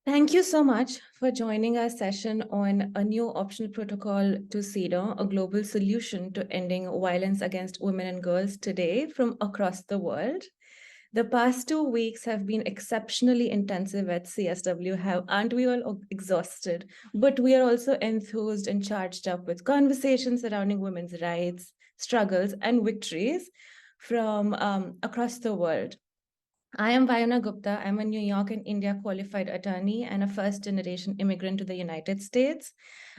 Thank you so much for joining our session on a new optional protocol to CEDAW, a global solution to ending violence against women and girls today from across the world. The past 2 weeks have been exceptionally intensive at CSW. Aren't we all exhausted? But we are also enthused and charged up with conversations surrounding women's rights, struggles, and victories from across the world. I am Vayana Gupta. I'm a New York and India qualified attorney and a first-generation immigrant to the United States.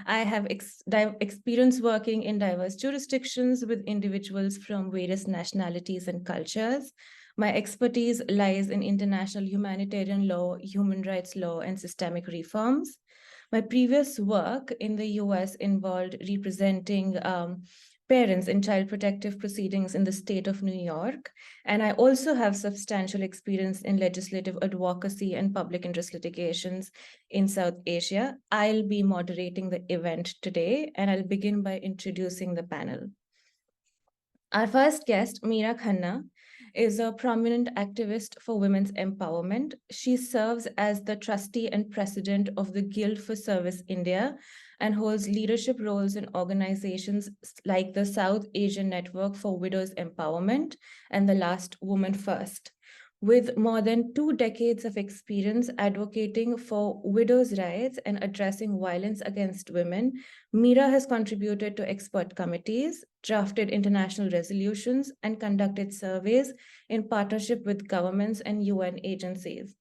I have experience working in diverse jurisdictions with individuals from various nationalities and cultures. My expertise lies in international humanitarian law, human rights law, and systemic reforms. My previous work in the US involved representing parents in child protective proceedings in the state of New York. And I also have substantial experience in legislative advocacy and public interest litigations in South Asia. I'll be moderating the event today, and I'll begin by introducing the panel. Our first guest, Meera Khanna, is a prominent activist for women's empowerment. She serves as the trustee and president of the Guild for Service India and holds leadership roles in organizations like the South Asian Network for Widows Empowerment and the Last Woman First. With more than 2 decades of experience advocating for widows' rights and addressing violence against women, Meera has contributed to expert committees, drafted international resolutions, and conducted surveys in partnership with governments and UN agencies.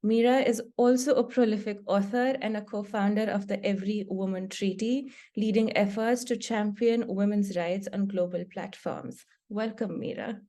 Meera is also a prolific author and a co-founder of the Every Woman Treaty, leading efforts to champion women's rights on global platforms. Welcome, Meera.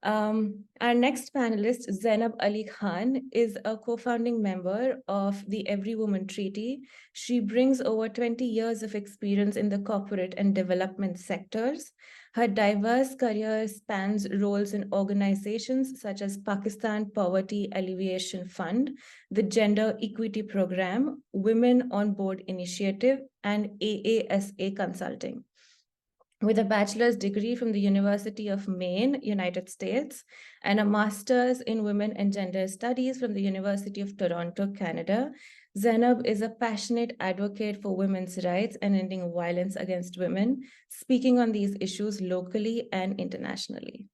Our next panelist, Zainab Ali Khan, is a co-founding member of the Every Woman Treaty. She brings over 20 years of experience in the corporate and development sectors. Her diverse career spans roles in organizations such as Pakistan Poverty Alleviation Fund, the Gender Equity Program, Women on Board Initiative, and AASA Consulting. With a bachelor's degree from the University of Maine, United States, and a master's in women and gender studies from the University of Toronto, Canada, Zainab is a passionate advocate for women's rights and ending violence against women, speaking on these issues locally and internationally.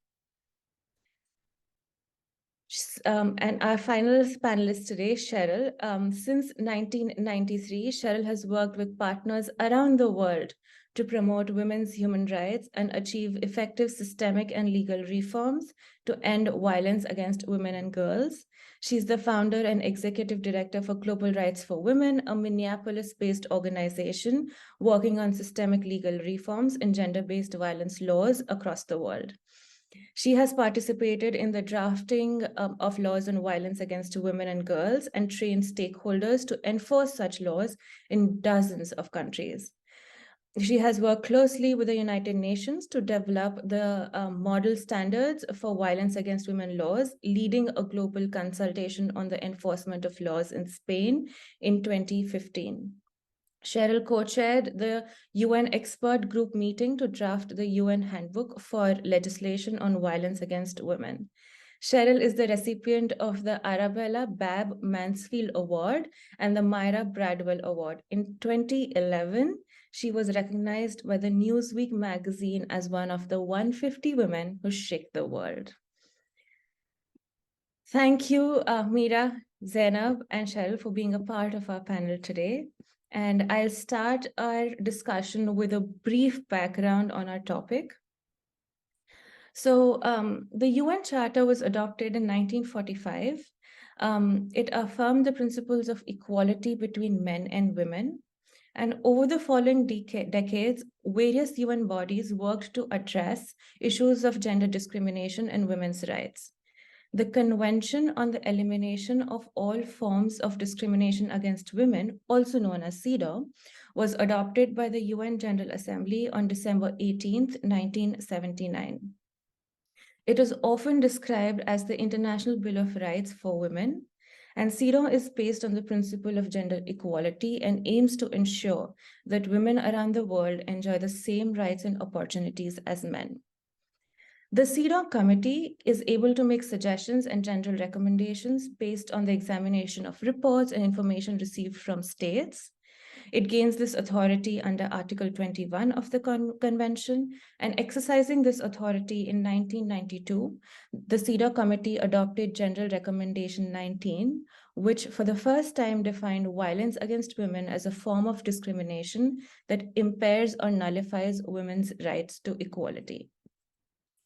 And our final panelist today, Cheryl. Since 1993, Cheryl has worked with partners around the world to promote women's human rights and achieve effective systemic and legal reforms to end violence against women and girls. She's the founder and executive director for Global Rights for Women, a Minneapolis-based organization working on systemic legal reforms in gender-based violence laws across the world. She has participated in the drafting of laws on violence against women and girls and trained stakeholders to enforce such laws in dozens of countries. She has worked closely with the United Nations to develop the model standards for violence against women laws, leading a global consultation on the enforcement of laws in Spain in 2015. Cheryl co-chaired the UN expert group meeting to draft the UN handbook for legislation on violence against women. Cheryl is the recipient of the Arabella Babb Mansfield Award and the Myra Bradwell Award. In 2011, she was recognized by the Newsweek magazine as one of the 150 women who shake the world. Thank you, Meera, Zainab, and Cheryl for being a part of our panel today. And I'll start our discussion with a brief background on our topic. So the UN Charter was adopted in 1945. It affirmed the principles of equality between men and women. And over the following decades, various UN bodies worked to address issues of gender discrimination and women's rights. The Convention on the Elimination of All Forms of Discrimination Against Women, also known as CEDAW, was adopted by the UN General Assembly on December 18, 1979. It is often described as the International Bill of Rights for Women, and CEDAW is based on the principle of gender equality and aims to ensure that women around the world enjoy the same rights and opportunities as men. The CEDAW Committee is able to make suggestions and general recommendations based on the examination of reports and information received from states. It gains this authority under Article 21 of the Convention, and exercising this authority in 1992, the CEDAW Committee adopted General Recommendation 19, which for the first time defined violence against women as a form of discrimination that impairs or nullifies women's rights to equality.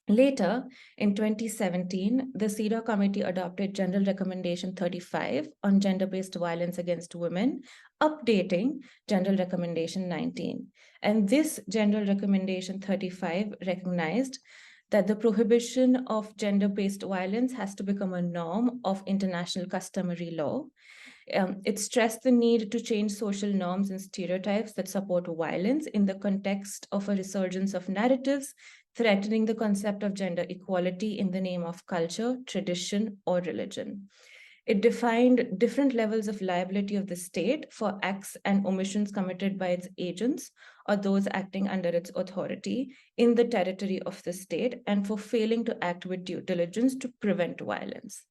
Later, in 2017, the CEDAW Committee adopted General Recommendation 35 on gender-based violence against women, updating General Recommendation 19. And this General Recommendation 35 recognized that the prohibition of gender-based violence has to become a norm of international customary law. It stressed the need to change social norms and stereotypes that support violence in the context of a resurgence of narratives threatening the concept of gender equality in the name of culture, tradition, or religion. It defined different levels of liability of the state for acts and omissions committed by its agents or those acting under its authority in the territory of the state and for failing to act with due diligence to prevent violence.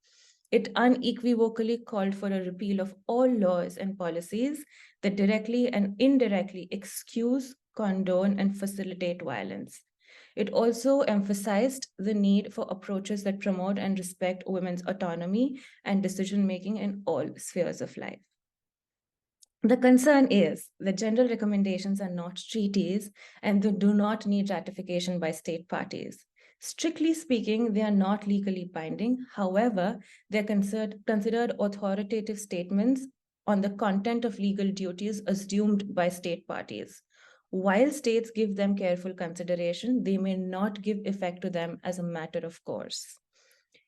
It unequivocally called for a repeal of all laws and policies that directly and indirectly excuse, condone, and facilitate violence. It also emphasized the need for approaches that promote and respect women's autonomy and decision-making in all spheres of life. The concern is that general recommendations are not treaties and they do not need ratification by state parties. Strictly speaking, they are not legally binding. However, they're considered authoritative statements on the content of legal duties assumed by state parties. While states give them careful consideration, they may not give effect to them as a matter of course.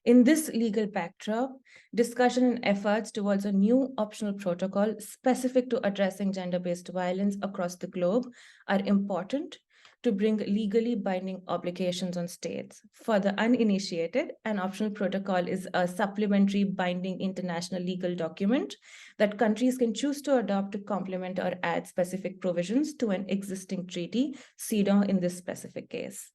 In this legal backdrop, discussion and efforts towards a new optional protocol specific to addressing gender-based violence across the globe are important to bring legally binding obligations on states. For the uninitiated, an optional protocol is a supplementary binding international legal document that countries can choose to adopt to complement or add specific provisions to an existing treaty, CEDAW in this specific case.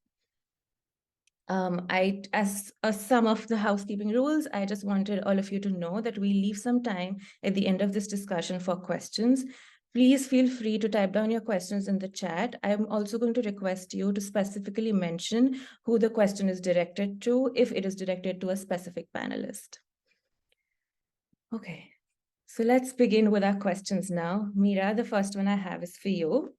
As some of the housekeeping rules, I just wanted all of you to know that we leave some time at the end of this discussion for questions. Please feel free to type down your questions in the chat. I'm also going to request you to specifically mention who the question is directed to, if it is directed to a specific panelist. Okay, so let's begin with our questions now. Meera, the first one I have is for you.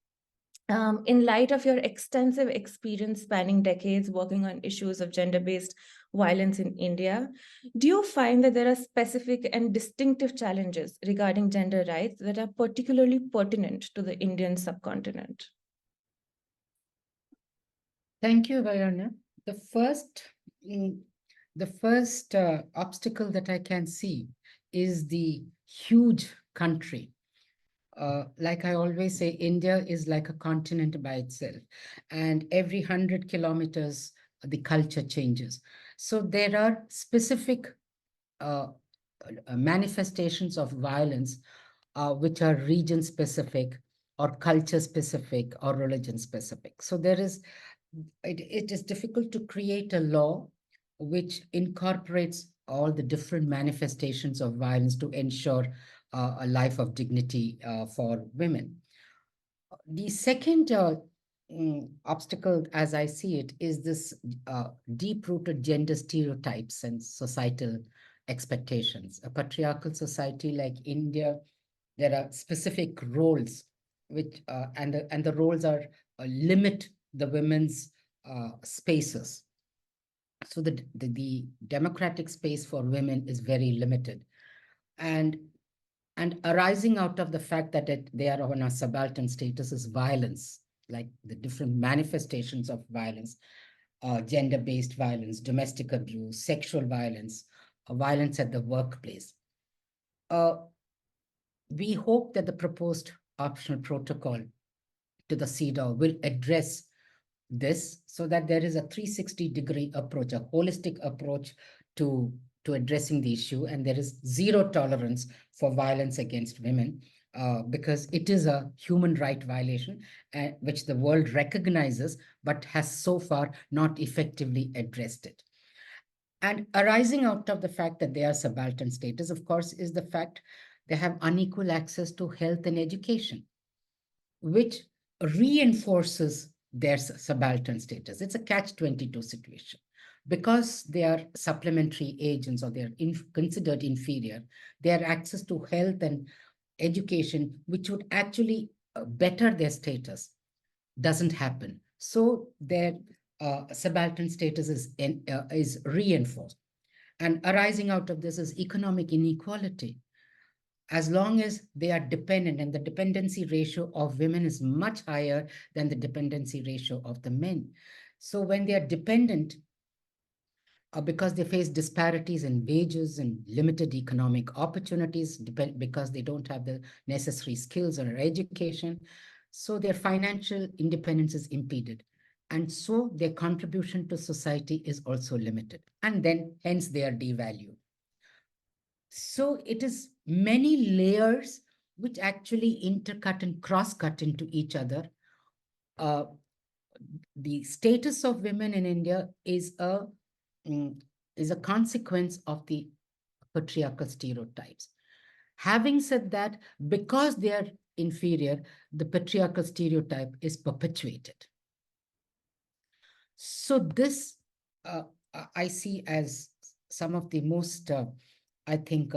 In light of your extensive experience spanning decades working on issues of gender-based violence in India, do you find that there are specific and distinctive challenges regarding gender rights that are particularly pertinent to the Indian subcontinent? Thank you, Varuna. The first obstacle that I can see is the huge country. Like I always say, India is like a continent by itself, and every 100 kilometers, the culture changes. So there are specific manifestations of violence which are region specific or culture specific or religion specific. So it is difficult to create a law which incorporates all the different manifestations of violence to ensure a life of dignity for women. The second obstacle, as I see it, is this deep-rooted gender stereotypes and societal expectations. A patriarchal society like India, there are specific roles which and the roles are limit the women's spaces. So the democratic space for women is very limited, and arising out of the fact that they are on a subaltern status is violence, like the different manifestations of violence, gender-based violence, domestic abuse, sexual violence, violence at the workplace. We hope that the proposed optional protocol to the CEDAW will address this so that there is a 360-degree approach, a holistic approach to addressing the issue, and there is zero tolerance for violence against women. because it is a human right violation, which the world recognizes, but has so far not effectively addressed it. And arising out of the fact that they are subaltern status, of course, is the fact they have unequal access to health and education, which reinforces their subaltern status. It's a catch-22 situation. Because they are supplementary agents or they're considered inferior, their access to health and education, which would actually better their status, doesn't happen. So their subaltern status is reinforced. And arising out of this is economic inequality. As long as they are dependent, and the dependency ratio of women is much higher than the dependency ratio of the men. So when they are dependent, because they face disparities in wages and limited economic opportunities, because they don't have the necessary skills or education, so their financial independence is impeded. And so their contribution to society is also limited. And then hence they are devalued. So it is many layers which actually intercut and cross-cut into each other. Uh, the status of women in India mm, is a consequence of the patriarchal stereotypes. Having said that, because they are inferior, the patriarchal stereotype is perpetuated. So this uh, I see as some of the most, I think,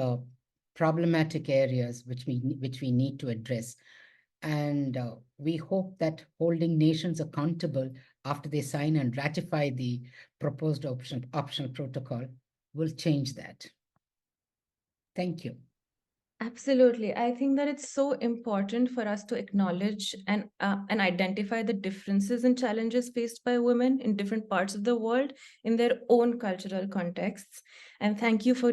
problematic areas which we need to address. And we hope that holding nations accountable after they sign and ratify the proposed optional protocol will change that. Thank you. Absolutely. I think that it's so important for us to acknowledge and identify the differences and challenges faced by women in different parts of the world in their own cultural contexts. And thank you for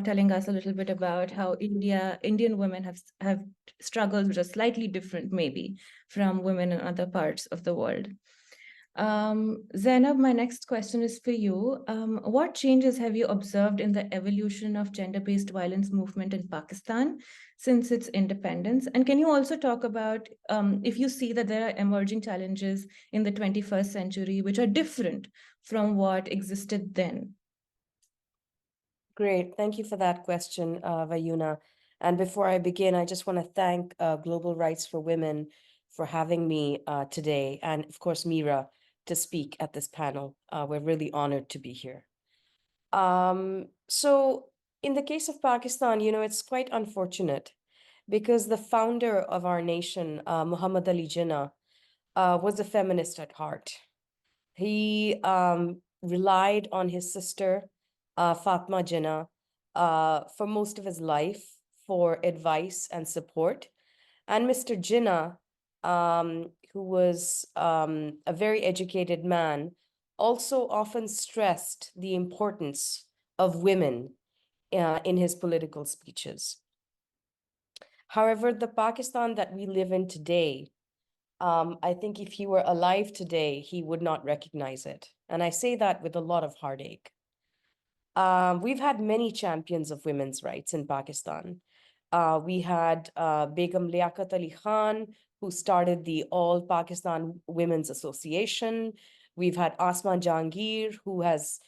telling us a little bit about how Indian women have struggles which are slightly different, maybe, from women in other parts of the world. Zainab, my next question is for you. What changes have you observed in the evolution of gender-based violence movement in Pakistan since its independence? And can you also talk about if you see that there are emerging challenges in the 21st century which are different from what existed then? Great. Thank you for that question, Vayuna. And before I begin, I just want to thank Global Rights for Women for having me today, and of course, Mira, to speak at this panel. We're really honored to be here. So in the case of Pakistan, it's quite unfortunate because the founder of our nation, Muhammad Ali Jinnah, was a feminist at heart. He relied on his sister, Fatma Jinnah, for most of his life for advice and support. And Mr. Jinnah, who was a very educated man, also often stressed the importance of women in his political speeches. However, the Pakistan that we live in today, I think if he were alive today, he would not recognize it. And I say that with a lot of heartache. We've had many champions of women's rights in Pakistan. We had Begum Liaquat Ali Khan, who started the All Pakistan Women's Association. We've had Asma Jahangir, who has,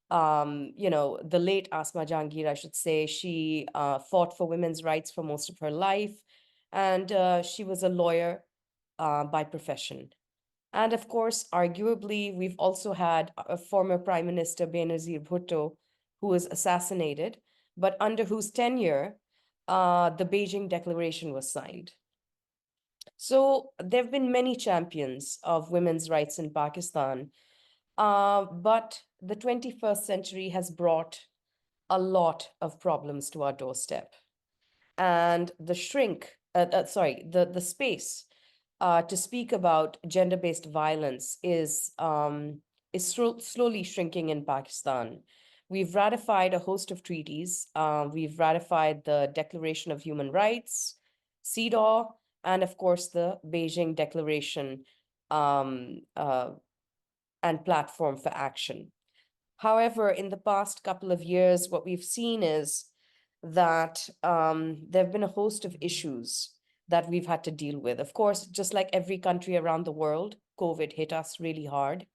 the late Asma Jahangir, I should say, she fought for women's rights for most of her life. And she was a lawyer by profession. And of course, arguably, we've also had a former Prime Minister Benazir Bhutto, who was assassinated, but under whose tenure the Beijing Declaration was signed. So there have been many champions of women's rights in Pakistan, but the 21st century has brought a lot of problems to our doorstep. And the space to speak about gender-based violence is slowly shrinking in Pakistan. We've ratified a host of treaties. We've ratified the Declaration of Human Rights, CEDAW, and of course the Beijing Declaration and Platform for Action. However, in the past couple of years, what we've seen is that there have been a host of issues that we've had to deal with. Of course, just like every country around the world, COVID hit us really hard.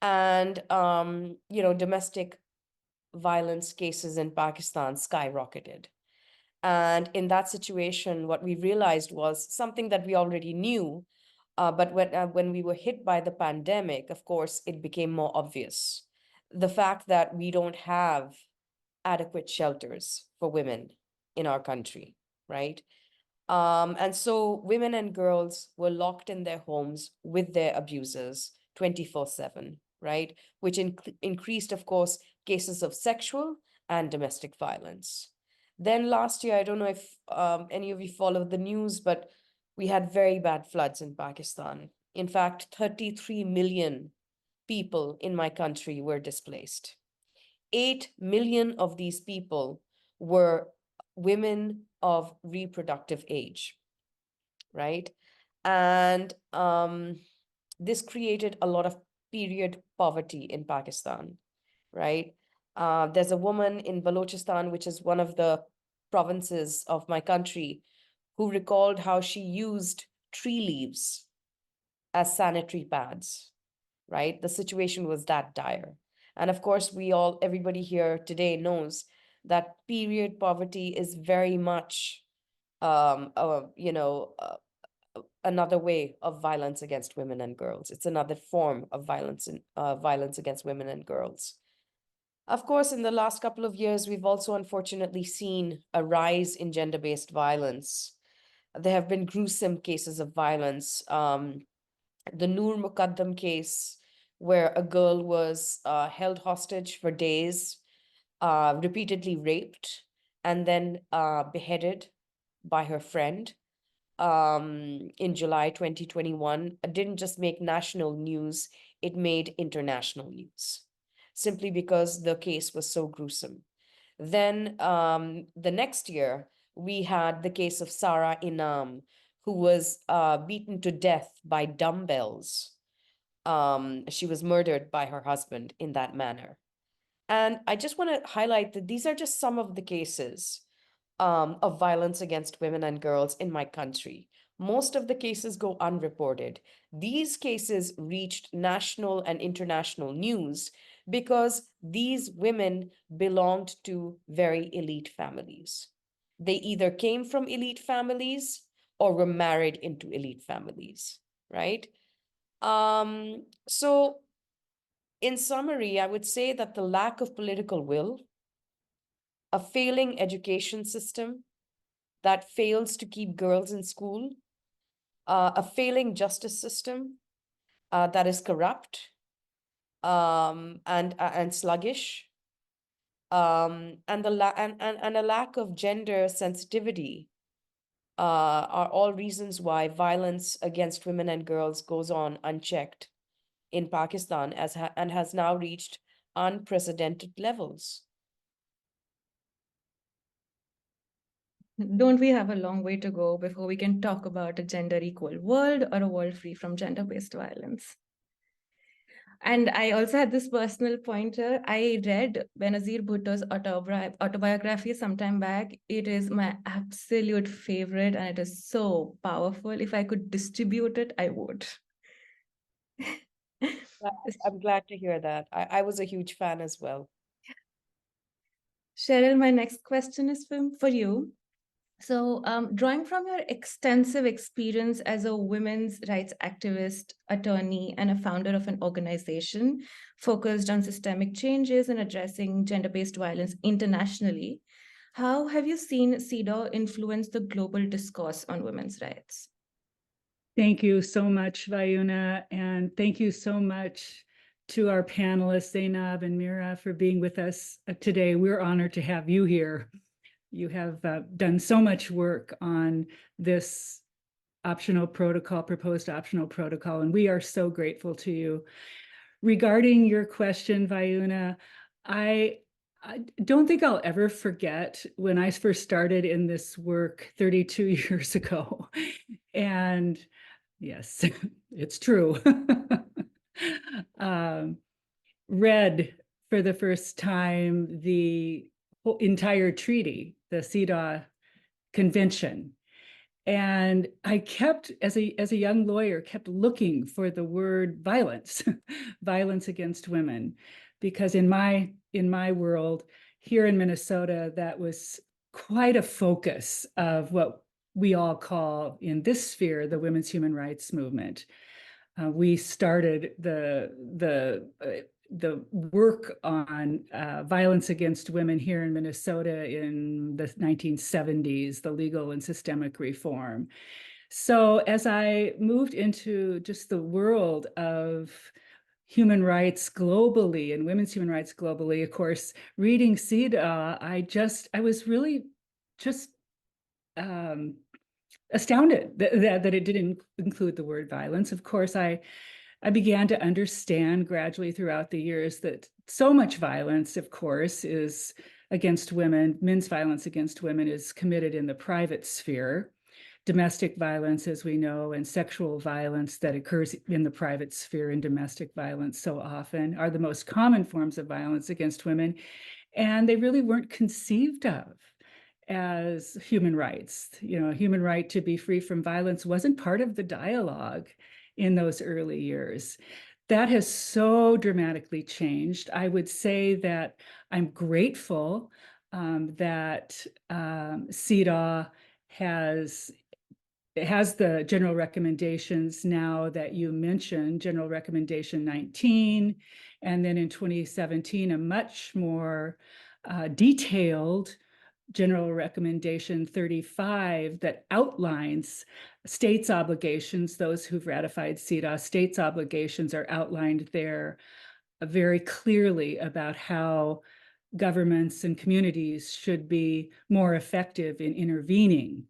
And, domestic violence cases in Pakistan skyrocketed. And in that situation, what we realized was something that we already knew, but when we were hit by the pandemic, of course, it became more obvious. The fact that we don't have adequate shelters for women in our country, right? And so women and girls were locked in their homes with their abusers 24/7, right? Which increased, of course, cases of sexual and domestic violence. Then last year, I don't know if any of you followed the news, but we had very bad floods in Pakistan. In fact, 33 million people in my country were displaced. 8 million of these people were women of reproductive age, right? And this created a lot of period poverty in Pakistan, right? There's a woman in Balochistan, which is one of the provinces of my country, who recalled how she used tree leaves as sanitary pads, right? The situation was that dire. And of course, everybody here today knows that period poverty is very much, another way of violence against women and girls. It's another form of violence against women and girls. Of course, in the last couple of years, we've also unfortunately seen a rise in gender-based violence. There have been gruesome cases of violence. The Noor Muqaddam case, where a girl was held hostage for days, repeatedly raped, and then beheaded by her friend in July 2021, didn't just make national news, it made international news, simply because the case was so gruesome. Then the next year, we had the case of Sarah Inam, who was beaten to death by dumbbells. She was murdered by her husband in that manner. And I just want to highlight that these are just some of the cases of violence against women and girls in my country. Most of the cases go unreported. These cases reached national and international news because these women belonged to very elite families. They either came from elite families or were married into elite families, right? So in summary, I would say that the lack of political will, a failing education system that fails to keep girls in school, a failing justice system that is corrupt and sluggish, and a lack of gender sensitivity are all reasons why violence against women and girls goes on unchecked in Pakistan and has now reached unprecedented levels. Don't we have a long way to go before we can talk about a gender equal world or a world free from gender-based violence? And I also had this personal pointer. I read Benazir Bhutto's autobiography sometime back. It is my absolute favorite, and it is so powerful. If I could distribute it, I would. I'm glad to hear that. I was a huge fan as well. Cheryl, my next question is for you. So, drawing from your extensive experience as a women's rights activist, attorney, and a founder of an organization focused on systemic changes and addressing gender-based violence internationally, how have you seen CEDAW influence the global discourse on women's rights? Thank you so much, Vayuna, and thank you so much to our panelists, Zainab and Mira, for being with us today. We're honored to have you here. You have done so much work on this proposed optional protocol, and we are so grateful to you. Regarding your question, Vayuna, I don't think I'll ever forget when I first started in this work 32 years ago. And yes, it's true. Read for the first time the entire treaty the CEDAW convention. And I kept, as a young lawyer, kept looking for the word violence, violence against women, because in my world here in Minnesota, that was quite a focus of what we all call in this sphere the women's human rights movement. We started the work on violence against women here in Minnesota in the 1970s, the legal and systemic reform. So as I moved into just the world of human rights globally and women's human rights globally, of course, reading CEDAW, I was really just astounded that it didn't include the word violence. Of course, I began to understand gradually throughout the years that so much violence, of course, is against women. Men's violence against women is committed in the private sphere. Domestic violence, as we know, and sexual violence that occurs in the private sphere and domestic violence so often are the most common forms of violence against women. And they really weren't conceived of as human rights. You know, human right to be free from violence wasn't part of the dialogue in those early years. That has so dramatically changed. I would say that I'm grateful that CEDAW has the general recommendations now that you mentioned, General Recommendation 19, and then in 2017, a much more detailed General Recommendation 35 that outlines states' obligations. Those who've ratified CEDAW, states' obligations are outlined there very clearly about how governments and communities should be more effective in intervening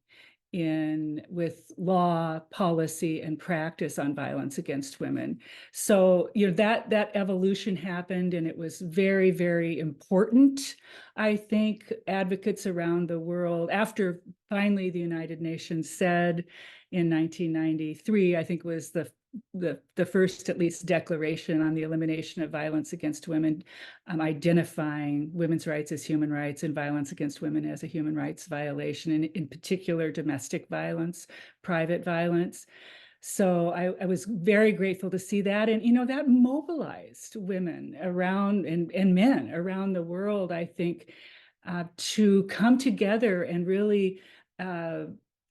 with law, policy, and practice on violence against women. So, you know, that evolution happened, and it was very, very important. I think advocates around the world, after finally the United Nations said in 1993, I think was the first, at least, declaration on the elimination of violence against women, identifying women's rights as human rights and violence against women as a human rights violation, and in particular, domestic violence, private violence. So I was very grateful to see that. And, you know, that mobilized women around and men around the world, I think, to come together and really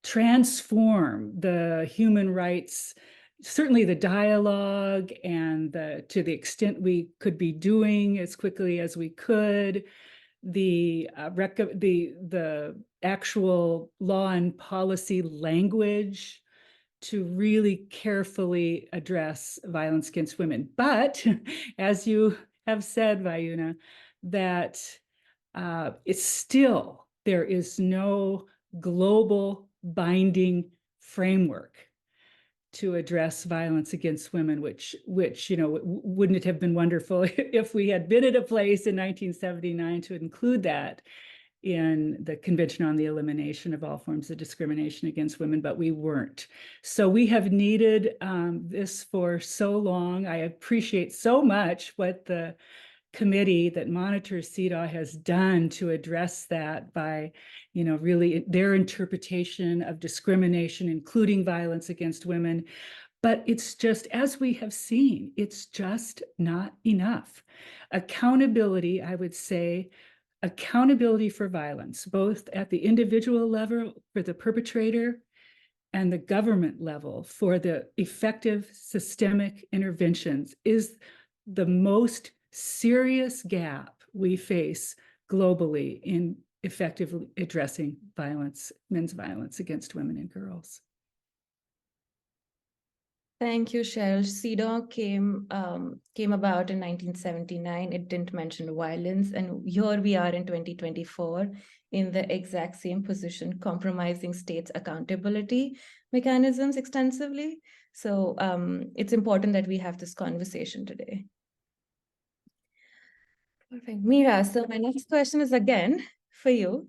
transform the human rights, certainly the dialogue, and to the extent we could be doing as quickly as we could, the actual law and policy language to really carefully address violence against women. But as you have said, Vayuna, that it's still, there is no global binding framework to address violence against women, which you know, wouldn't it have been wonderful if we had been at a place in 1979 to include that in the Convention on the Elimination of All Forms of Discrimination against Women, but we weren't. So we have needed this for so long. I appreciate so much what the committee that monitors CEDAW has done to address that by, you know, really their interpretation of discrimination, including violence against women. But it's just, as we have seen, it's just not enough. Accountability, I would say, accountability for violence, both at the individual level for the perpetrator and the government level for the effective systemic interventions, is the most serious gap we face globally in effectively addressing violence, men's violence against women and girls. Thank you, Cheryl. CEDAW came about in 1979. It didn't mention violence, and here we are in 2024 in the exact same position, compromising states' accountability mechanisms extensively. So it's important that we have this conversation today. Perfect. Mira, so my next question is again for you.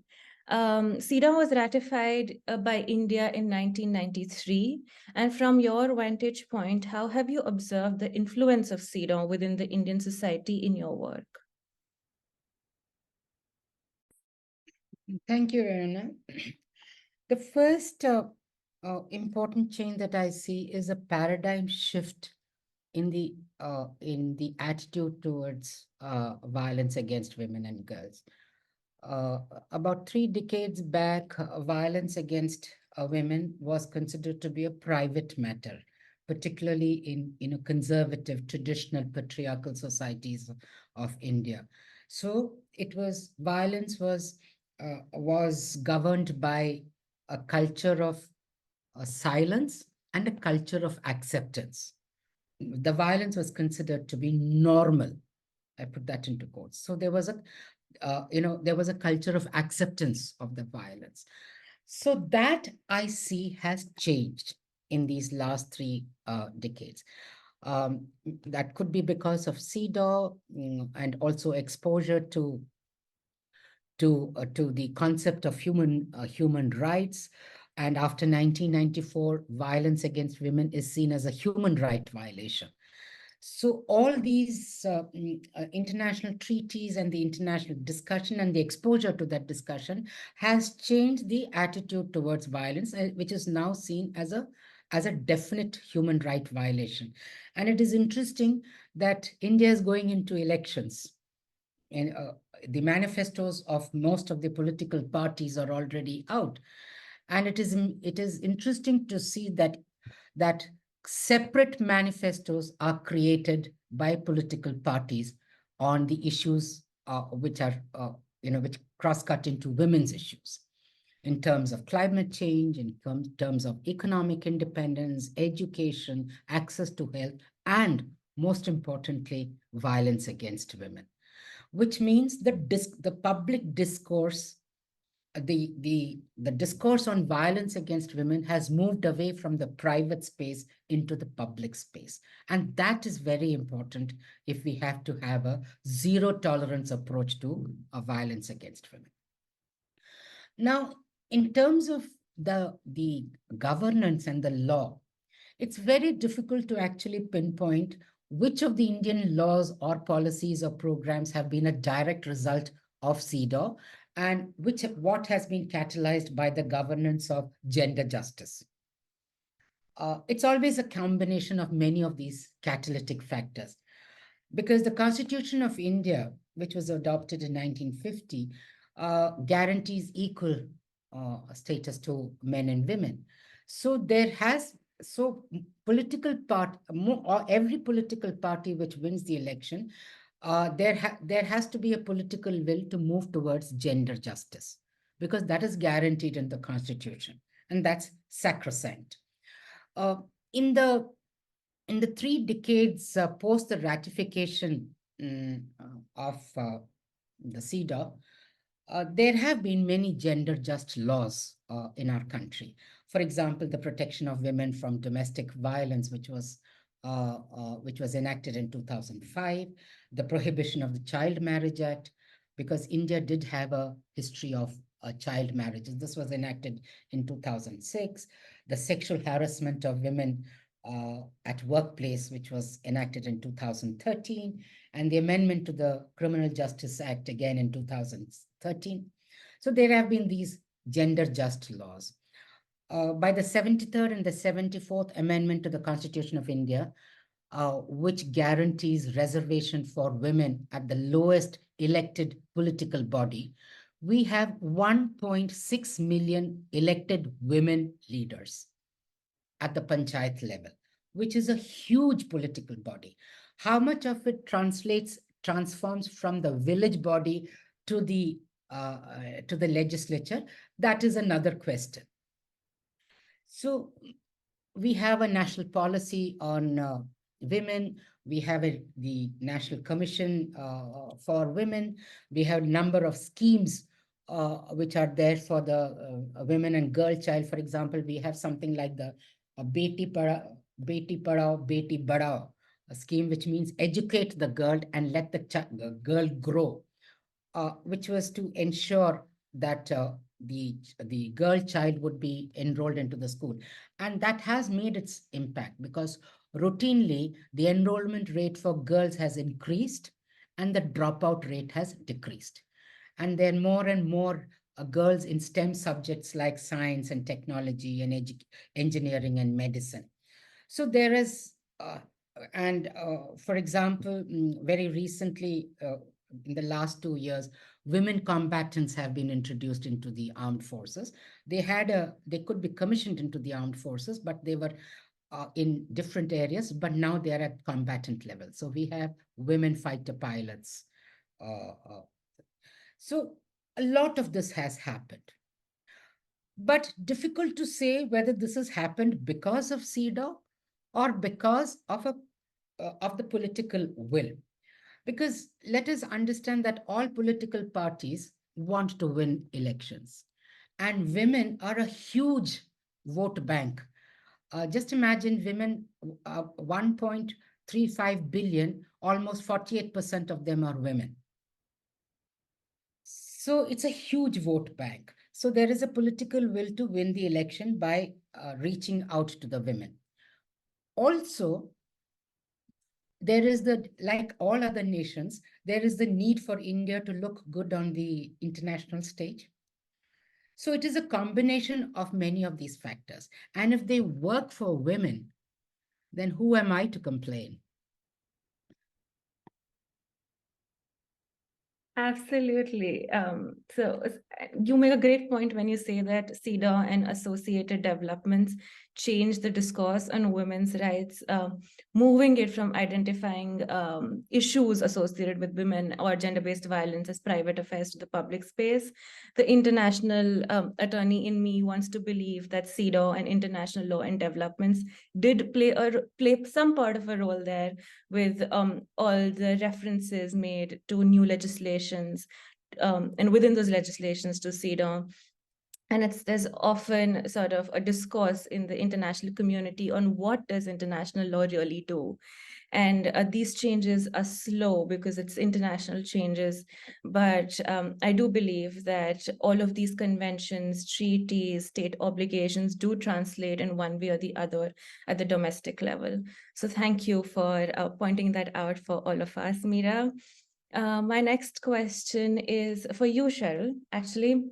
CEDAW was ratified by India in 1993. And from your vantage point, how have you observed the influence of CEDAW within the Indian society in your work? Thank you, Anna. The first important change that I see is a paradigm shift in the attitude towards violence against women and girls. Uh, about 3 decades back, violence against women was considered to be a private matter, particularly in conservative, traditional, patriarchal societies of India. So it was violence was governed by a culture of silence and a culture of acceptance. The violence was considered to be normal. I put that into quotes. So there was a culture of acceptance of the violence. So that I see has changed in these last 3 decades. That could be because of CEDAW, and also exposure to the concept of human rights. And after 1994, violence against women is seen as a human right violation. So all these international treaties and the international discussion and the exposure to that discussion has changed the attitude towards violence, which is now seen as a definite human right violation. And it is interesting that India is going into elections, and the manifestos of most of the political parties are already out. And it is interesting to see that separate manifestos are created by political parties on the issues which cross-cut into women's issues, in terms of climate change, in terms of economic independence, education, access to health, and most importantly, violence against women, which means the public discourse, the discourse on violence against women has moved away from the private space into the public space. And that is very important if we have to have a zero tolerance approach to violence against women. Now, in terms of the governance and the law, it's very difficult to actually pinpoint which of the Indian laws or policies or programs have been a direct result of CEDAW, and what has been catalyzed by the governance of gender justice. It's always a combination of many of these catalytic factors, because the Constitution of India, which was adopted in 1950, guarantees equal status to men and women. So political part, or every political party which wins the election, there has to be a political will to move towards gender justice, because that is guaranteed in the Constitution, and that's sacrosanct. Uh, in the in the 3 decades post the ratification of the CEDAW, there have been many gender just laws in our country. For example, the protection of women from domestic violence, which was enacted in 2005, the prohibition of the Child Marriage Act, because India did have a history of child marriages. This was enacted in 2006. The sexual harassment of women at workplace, which was enacted in 2013, and the amendment to the Criminal Justice Act again in 2013. So there have been these gender just laws. By the 73rd and the 74th Amendment to the Constitution of India, which guarantees reservation for women at the lowest elected political body, we have 1.6 million elected women leaders at the panchayat level, which is a huge political body. How much of it transforms from the village body to the legislature? That is another question. So we have a national policy on women. We have the National Commission for Women. We have a number of schemes which are there for the women and girl child. For example, we have something like the Beti Padhao, Beti Badhao, a scheme which means educate the girl and let the girl grow, which was to ensure that the girl child would be enrolled into the school. And that has made its impact, because routinely the enrollment rate for girls has increased and the dropout rate has decreased. And then more and more girls in STEM subjects like science and technology and engineering and medicine. So there is, for example, very recently, in the last 2 years, women combatants have been introduced into the armed forces. They could be commissioned into the armed forces, but they were in different areas, but now they are at combatant level. So we have women fighter pilots. So a lot of this has happened. But difficult to say whether this has happened because of CEDAW or because of the political will. Because let us understand that all political parties want to win elections. And women are a huge vote bank. Just imagine women, 1.35 billion, almost 48% of them are women. So it's a huge vote bank. So there is a political will to win the election by reaching out to the women. Also, there is like all other nations, there is the need for India to look good on the international stage. So it is a combination of many of these factors. And if they work for women, then who am I to complain? Absolutely. You make a great point when you say that CEDAW and associated developments change the discourse on women's rights, moving it from identifying issues associated with women or gender-based violence as private affairs to the public space. The international attorney in me wants to believe that CEDAW and international law and developments did play some part of a role there, with all the references made to new legislations, and within those legislations to CEDAW. And there's often sort of a discourse in the international community on what does international law really do. And these changes are slow because it's international changes. But I do believe that all of these conventions, treaties, state obligations do translate in one way or the other at the domestic level. So thank you for pointing that out for all of us, Meera. My next question is for you, Cheryl, actually.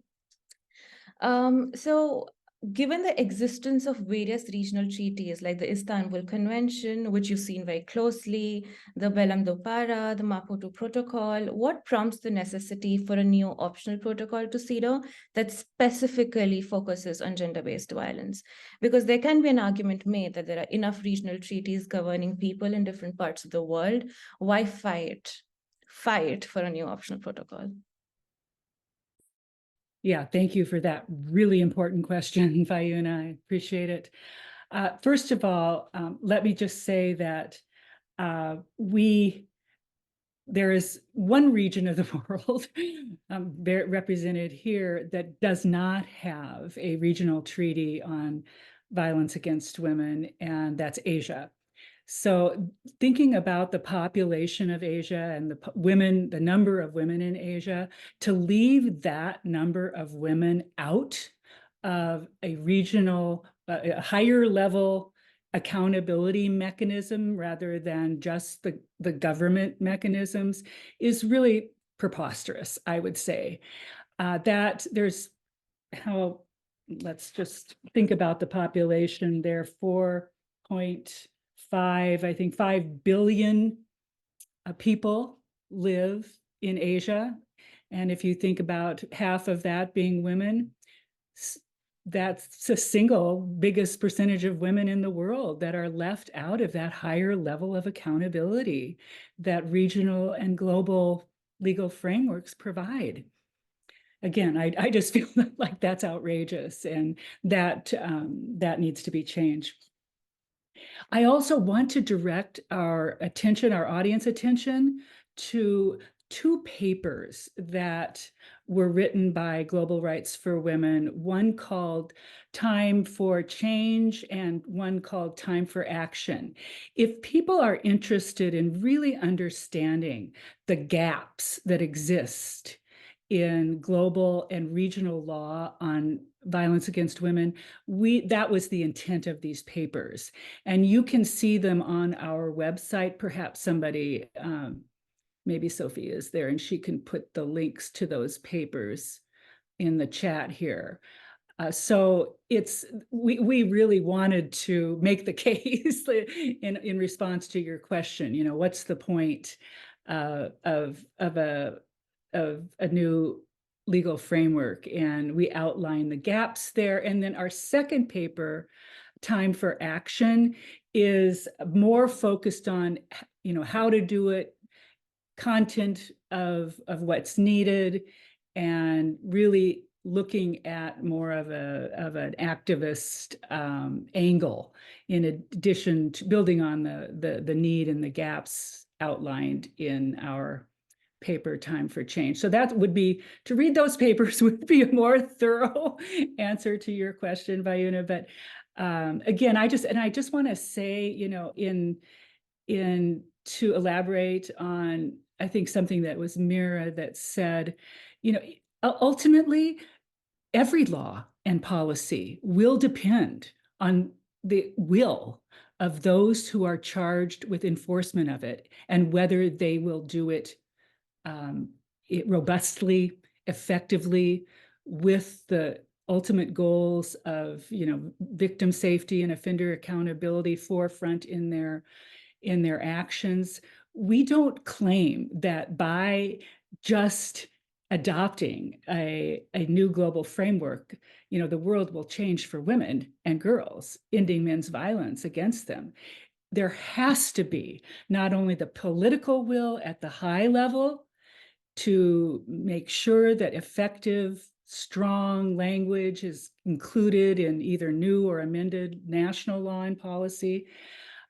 So given the existence of various regional treaties like the Istanbul Convention, which you've seen very closely, the Belam Dopara, the Maputo Protocol, what prompts the necessity for a new optional protocol to CEDAW that specifically focuses on gender-based violence? Because there can be an argument made that there are enough regional treaties governing people in different parts of the world. Why fight for a new optional protocol? Yeah, thank you for that really important question, Vayuna. I appreciate it. First of all, let me just say that there is one region of the world represented here that does not have a regional treaty on violence against women, and that's Asia. So thinking about the population of Asia and the number of women in Asia, to leave that number of women out of a regional, a higher level accountability mechanism rather than just the government mechanisms is really preposterous, I would say. Let's just think about the population there, 5 billion people live in Asia. And if you think about half of that being women, that's the single biggest percentage of women in the world that are left out of that higher level of accountability that regional and global legal frameworks provide. Again, I just feel like that's outrageous, and that needs to be changed. I also want to direct our audience attention to 2 papers that were written by Global Rights for Women, one called Time for Change and one called Time for Action. If people are interested in really understanding the gaps that exist in global and regional law on violence against women, that was the intent of these papers. And you can see them on our website. Perhaps somebody, maybe Sophie is there and she can put the links to those papers in the chat here. So we really wanted to make the case in response to your question. You know, what's the point of a new legal framework? And we outline the gaps there. And then our second paper, Time for Action, is more focused on, you know, how to do it, content of what's needed, and really looking at more of an activist angle, in addition to building on the need and the gaps outlined in our paper Time for Change. So that would be, to read those papers would be a more thorough answer to your question, Vayuna. But again, I just want to say, you know, in to elaborate on, I think, something that was Mira that said, you know, ultimately, every law and policy will depend on the will of those who are charged with enforcement of it, and whether they will do it robustly, effectively, with the ultimate goals of, you know, victim safety and offender accountability forefront in their actions. We don't claim that by just adopting a new global framework, you know, the world will change for women and girls, ending men's violence against them. There has to be not only the political will at the high level to make sure that effective, strong language is included in either new or amended national law and policy,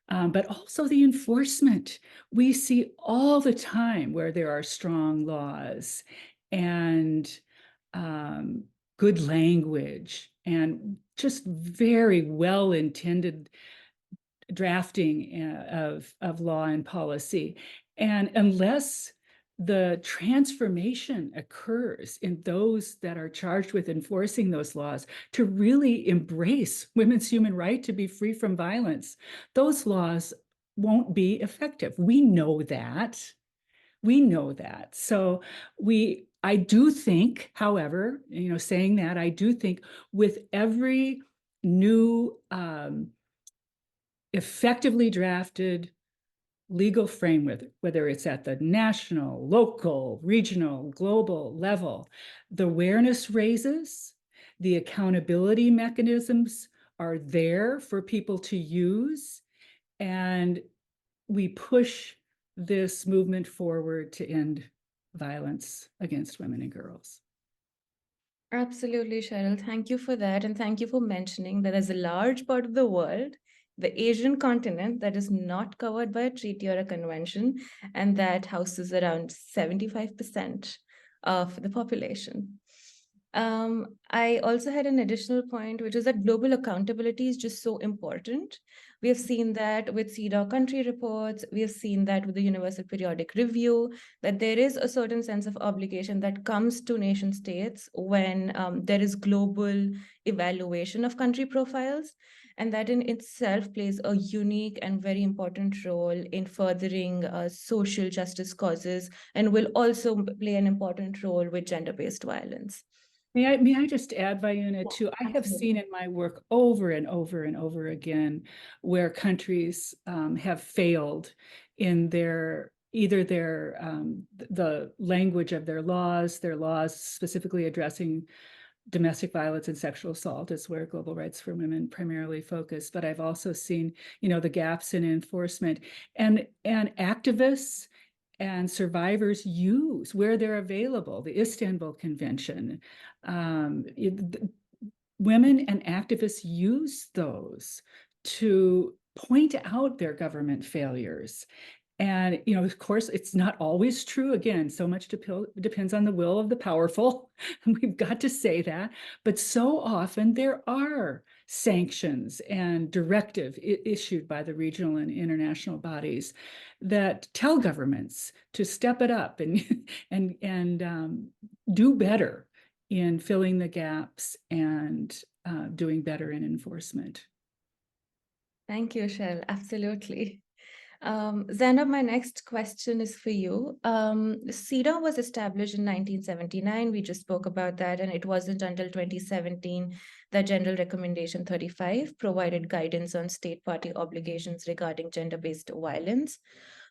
but also the enforcement. We see all the time where there are strong laws and good language and just very well-intended drafting of law and policy. And unless the transformation occurs in those that are charged with enforcing those laws to really embrace women's human right to be free from violence, those laws won't be effective. We know that. We know that. So I do think, however, you know, saying that, I do think with every new effectively drafted legal framework, whether it's at the national, local, regional, global level, the awareness raises, the accountability mechanisms are there for people to use, and we push this movement forward to end violence against women and girls. Absolutely, Cheryl. Thank you for that. And thank you for mentioning that there's a large part of the world, the Asian continent, that is not covered by a treaty or a convention, and that houses around 75% of the population. I also had an additional point, which is that global accountability is just so important. We have seen that with CEDAW country reports. We have seen that with the Universal Periodic Review, that there is a certain sense of obligation that comes to nation states when there is global evaluation of country profiles. And that in itself plays a unique and very important role in furthering social justice causes, and will also play an important role with gender-based violence. May I just add, Vayuna, too? I have absolutely. seen in my work over and over and over again where countries have failed in either the language of their laws specifically addressing domestic violence and sexual assault is where global rights for women primarily focus. But I've also seen, you know, the gaps in enforcement, and activists and survivors use, where they're available, the Istanbul Convention. Women and activists use those to point out their government failures. And, you know, of course, it's not always true. Again, so much depends on the will of the powerful. We've got to say that. But so often there are sanctions and directives issued by the regional and international bodies that tell governments to step it up and do better in filling the gaps and doing better in enforcement. Thank you, Cheryl. Absolutely. Zainab, my next question is for you. CEDAW was established in 1979. We just spoke about that, and it wasn't until 2017 that General Recommendation 35 provided guidance on state party obligations regarding gender-based violence.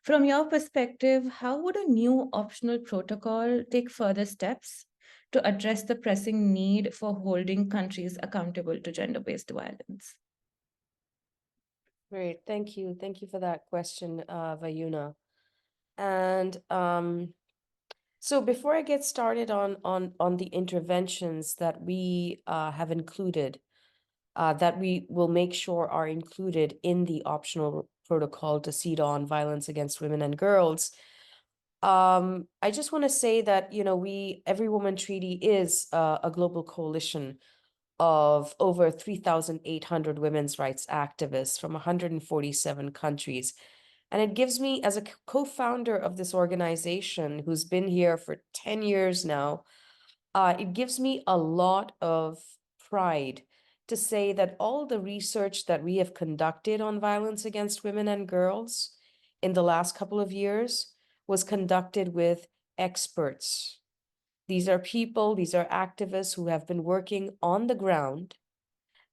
From your perspective, how would a new optional protocol take further steps to address the pressing need for holding countries accountable to gender-based violence? Great, thank you. Thank you for that question, Vayuna. And so before I get started on the interventions that we have included, that we will make sure are included in the optional protocol to CEDAW on violence against women and girls, I just want to say that, you know, Every Woman Treaty is a global coalition of over 3,800 women's rights activists from 147 countries. And it gives me, as a co-founder of this organization who's been here for 10 years now, it gives me a lot of pride to say that all the research that we have conducted on violence against women and girls in the last couple of years was conducted with experts. These are people, these are activists who have been working on the ground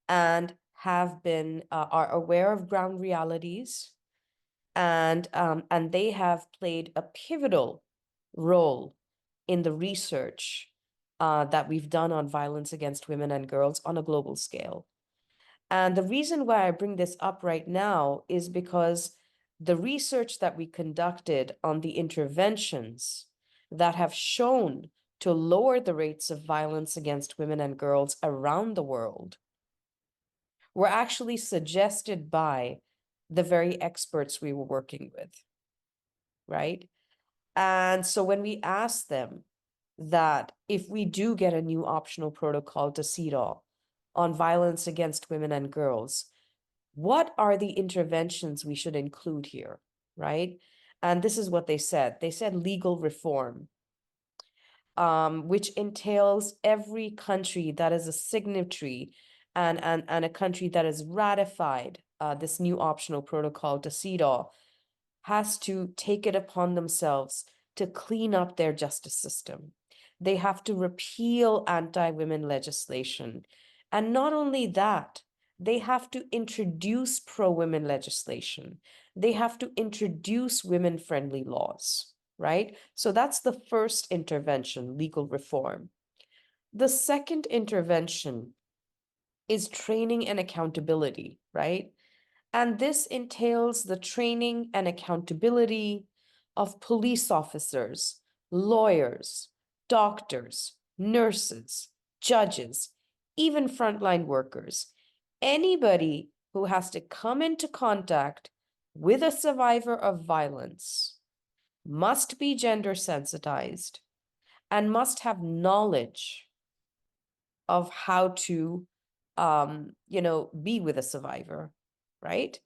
and are aware of ground realities, and they have played a pivotal role in the research that we've done on violence against women and girls on a global scale. And the reason why I bring this up right now is because the research that we conducted on the interventions that have shown to lower the rates of violence against women and girls around the world were actually suggested by the very experts we were working with, right? And so when we asked them that if we do get a new optional protocol to CEDAW on violence against women and girls, what are the interventions we should include here, right? And this is what they said. They said legal reform, which entails every country that is a signatory and a country that has ratified this new optional protocol to CEDAW has to take it upon themselves to clean up their justice system. They have to repeal anti-women legislation. And not only that, they have to introduce pro-women legislation. They have to introduce women-friendly laws, right? So that's the first intervention, legal reform. The second intervention is training and accountability, right? And this entails the training and accountability of police officers, lawyers, doctors, nurses, judges, even frontline workers. Anybody who has to come into contact with a survivor of violence must be gender sensitized and must have knowledge of how to, be with a survivor, right?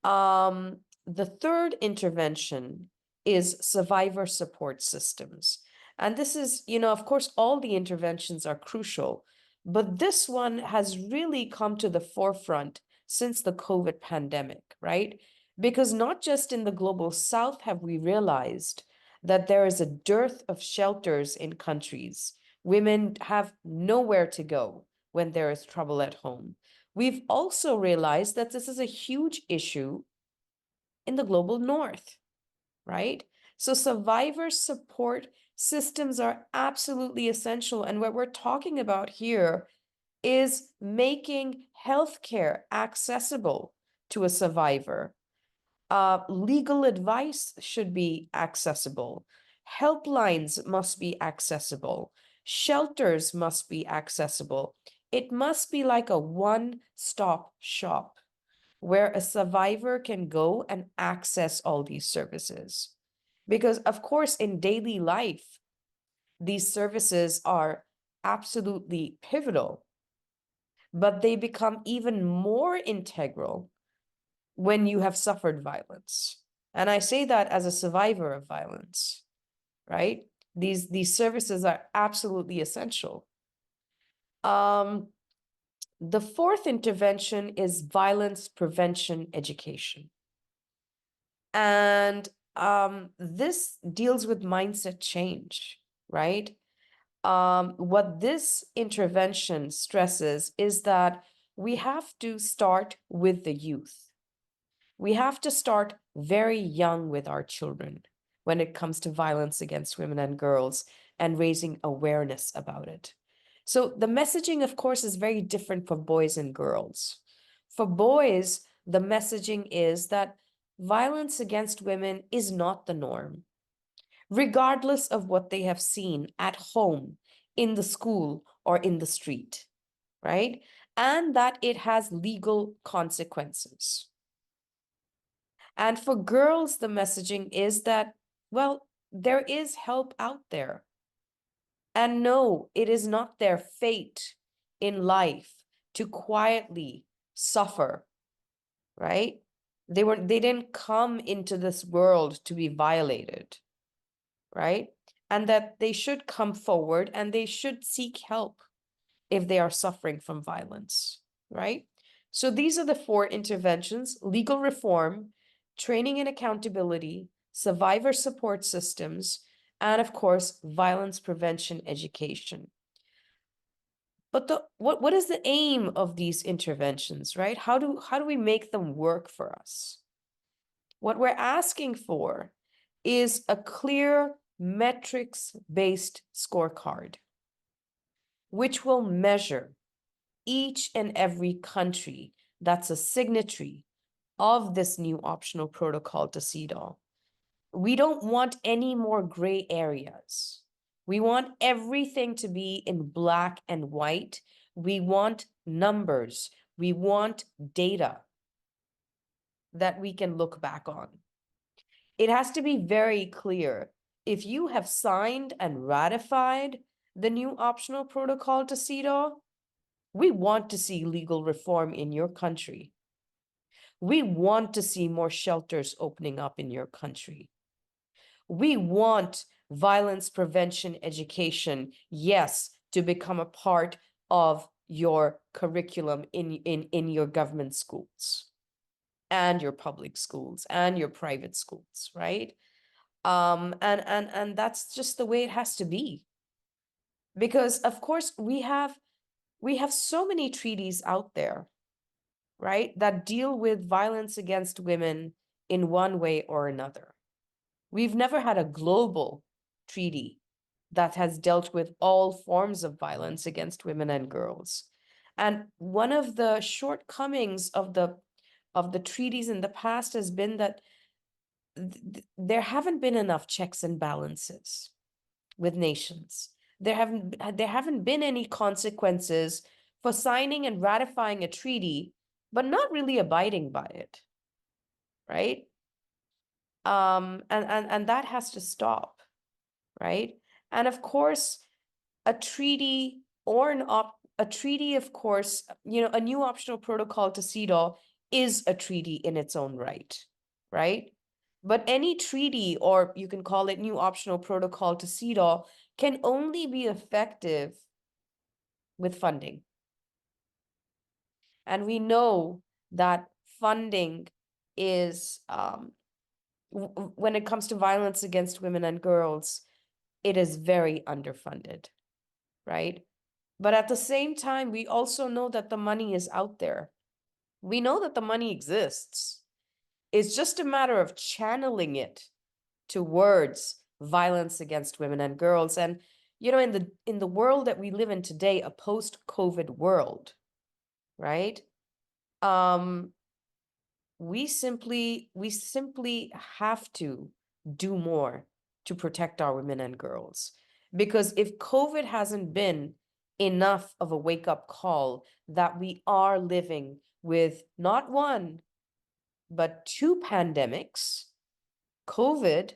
The third intervention is survivor support systems. And this is, of course, all the interventions are crucial, but this one has really come to the forefront since the COVID pandemic, right? Because not just in the global south have we realized that there is a dearth of shelters in countries. Women have nowhere to go when there is trouble at home. We've also realized that this is a huge issue in the global north, right? So survivor support systems are absolutely essential. And what we're talking about here is making healthcare accessible to a survivor. Legal advice should be accessible. Helplines must be accessible. Shelters must be accessible. It must be like a one-stop shop where a survivor can go and access all these services. Because, of course, in daily life, these services are absolutely pivotal, but they become even more integral when you have suffered violence. And I say that as a survivor of violence, right? These services are absolutely essential. The fourth intervention is violence prevention education. And this deals with mindset change, right? What this intervention stresses is that we have to start with the youth. We have to start very young with our children when it comes to violence against women and girls and raising awareness about it. So the messaging, of course, is very different for boys and girls. For boys, the messaging is that violence against women is not the norm, regardless of what they have seen at home, in the school, or in the street, right? And that it has legal consequences. And for girls, the messaging is that, well, there is help out there. And no, it is not their fate in life to quietly suffer, right? They didn't come into this world to be violated, right? And that they should come forward and they should seek help if they are suffering from violence, right? So these are the 4 interventions: legal reform, training and accountability, survivor support systems, and of course, violence prevention education. But what is the aim of these interventions, right? How do we make them work for us? What we're asking for is a clear metrics-based scorecard, which will measure each and every country that's a signatory of this new optional protocol to CEDAW. We don't want any more gray areas. We want everything to be in black and white. We want numbers. We want data that we can look back on. It has to be very clear. If you have signed and ratified the new optional protocol to CEDAW, we want to see legal reform in your country. We want to see more shelters opening up in your country. We want violence prevention education, yes, to become a part of your curriculum in your government schools and your public schools and your private schools, right? And that's just the way it has to be. Because of course we have so many treaties out there, right, that deal with violence against women in one way or another. We've never had a global treaty that has dealt with all forms of violence against women and girls. And one of the shortcomings of the treaties in the past has been that there haven't been enough checks and balances with nations. There haven't been any consequences for signing and ratifying a treaty, but not really abiding by it, right? And that has to stop, right? And of course, a treaty or a treaty, of course, a new optional protocol to CEDAW is a treaty in its own right, right? But any treaty, or you can call it new optional protocol to CEDAW, can only be effective with funding. And we know that funding is, when it comes to violence against women and girls, it is very underfunded, right? But at the same time, we also know that the money is out there. We know that the money exists. It's just a matter of channeling it towards violence against women and girls. And in the world that we live in today, a post-COVID world, right? We simply have to do more to protect our women and girls. Because if COVID hasn't been enough of a wake-up call that we are living with not one, but 2 pandemics, COVID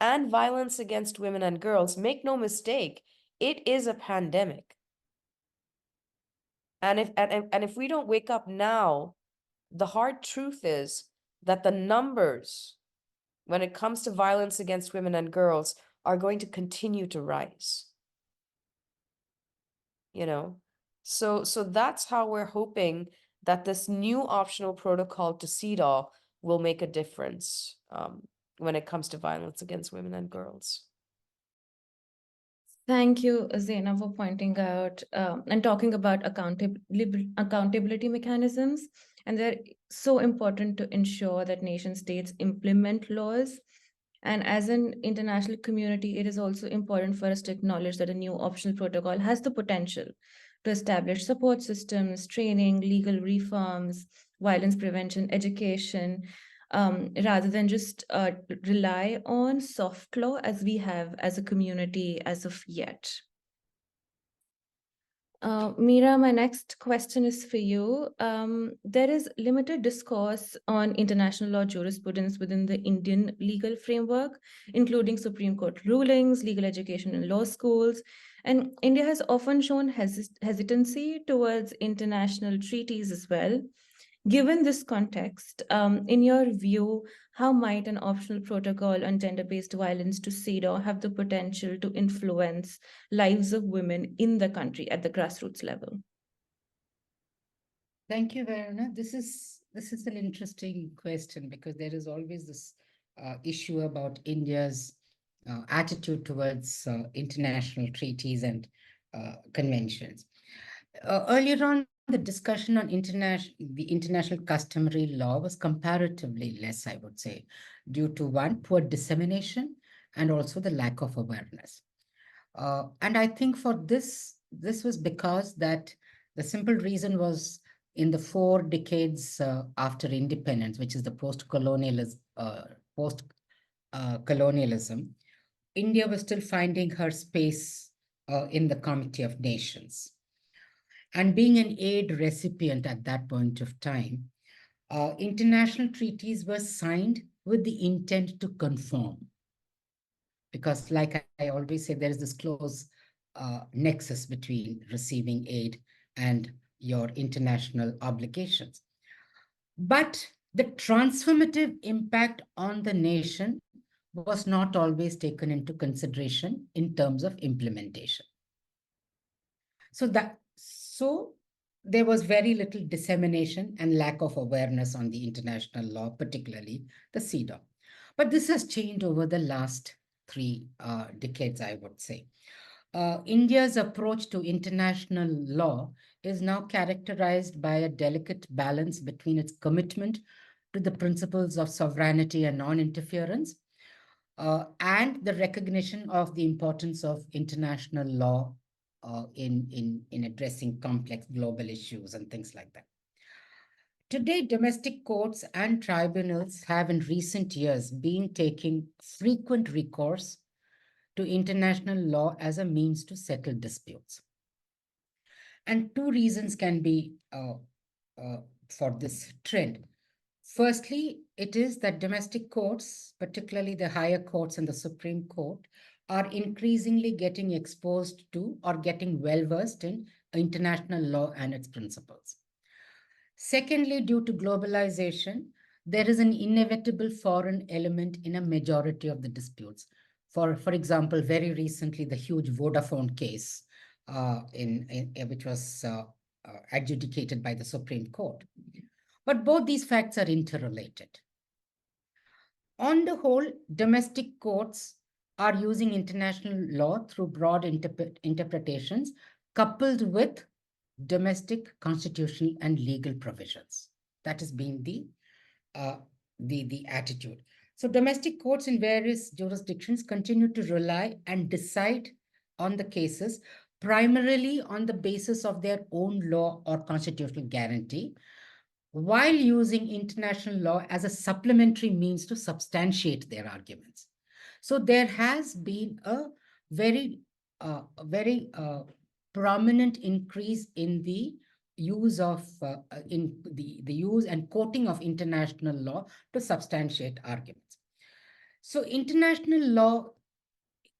and violence against women and girls, make no mistake, it is a pandemic. And if we don't wake up now, the hard truth is that the numbers when it comes to violence against women and girls are going to continue to rise. So that's how we're hoping that this new optional protocol to CEDAW will make a difference when it comes to violence against women and girls. Thank you, Zaina, for pointing out and talking about accountability mechanisms. And they're so important to ensure that nation states implement laws. And as an international community, it is also important for us to acknowledge that a new optional protocol has the potential to establish support systems, training, legal reforms, violence prevention, education, rather than just rely on soft law as we have as a community as of yet. Mira, my next question is for you. There is limited discourse on international law jurisprudence within the Indian legal framework, including Supreme Court rulings, legal education in law schools. And India has often shown hesitancy towards international treaties as well. Given this context, in your view, how might an optional protocol on gender-based violence to CEDAW have the potential to influence lives of women in the country at the grassroots level? Thank you, Verna. This is an interesting question because there is always this issue about India's attitude towards international treaties and conventions. Earlier on, the discussion on the international customary law was comparatively less, I would say, due to one, poor dissemination and also the lack of awareness. And I think for this was because that the simple reason was in the 4 decades after independence, which is the post-colonialism, India was still finding her space in the Committee of Nations. And being an aid recipient at that point of time, international treaties were signed with the intent to conform. Because like I always say, there is this close nexus between receiving aid and your international obligations. But the transformative impact on the nation was not always taken into consideration in terms of implementation. So there was very little dissemination and lack of awareness on the international law, particularly the CEDAW. But this has changed over the last 3 decades, I would say. India's approach to international law is now characterized by a delicate balance between its commitment to the principles of sovereignty and non-interference, and the recognition of the importance of international law in addressing complex global issues and things like that. Today, domestic courts and tribunals have in recent years been taking frequent recourse to international law as a means to settle disputes. And 2 reasons can be for this trend. Firstly, it is that domestic courts, particularly the higher courts and the Supreme Court, are increasingly getting exposed to or getting well-versed in international law and its principles. Secondly, due to globalization, there is an inevitable foreign element in a majority of the disputes. For example, very recently, the huge Vodafone case, which was adjudicated by the Supreme Court. But both these facts are interrelated. On the whole, domestic courts are using international law through broad interpretations coupled with domestic constitutional and legal provisions. That has been the attitude. So domestic courts in various jurisdictions continue to rely and decide on the cases primarily on the basis of their own law or constitutional guarantee, while using international law as a supplementary means to substantiate their arguments. So there has been a very prominent increase in the use of the use and quoting of international law to substantiate arguments. So international law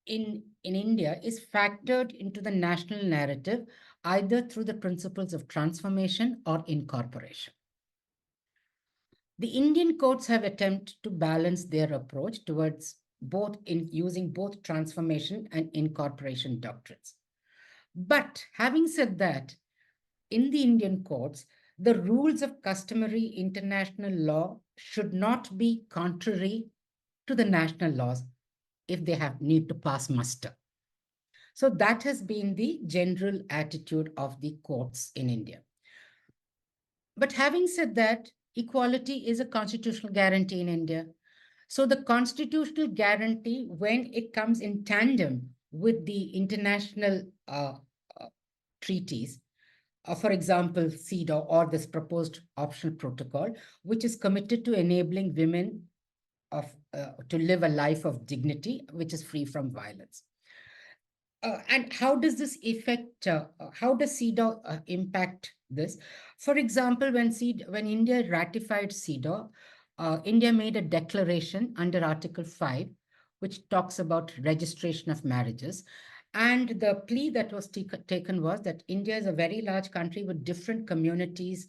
in India is factored into the national narrative either through the principles of transformation or incorporation. The Indian courts have attempted to balance their approach towards using both transformation and incorporation doctrines. But having said that, in the Indian courts, the rules of customary international law should not be contrary to the national laws if they need to pass muster. So that has been the general attitude of the courts in India. But having said that, equality is a constitutional guarantee in India. So the constitutional guarantee, when it comes in tandem with the international uh, treaties, for example, CEDAW or this proposed optional protocol, which is committed to enabling women to live a life of dignity, which is free from violence. And how does this affect, how does CEDAW impact this? For example, when India ratified CEDAW, India made a declaration under Article 5, which talks about registration of marriages. And the plea that was taken was that India is a very large country with different communities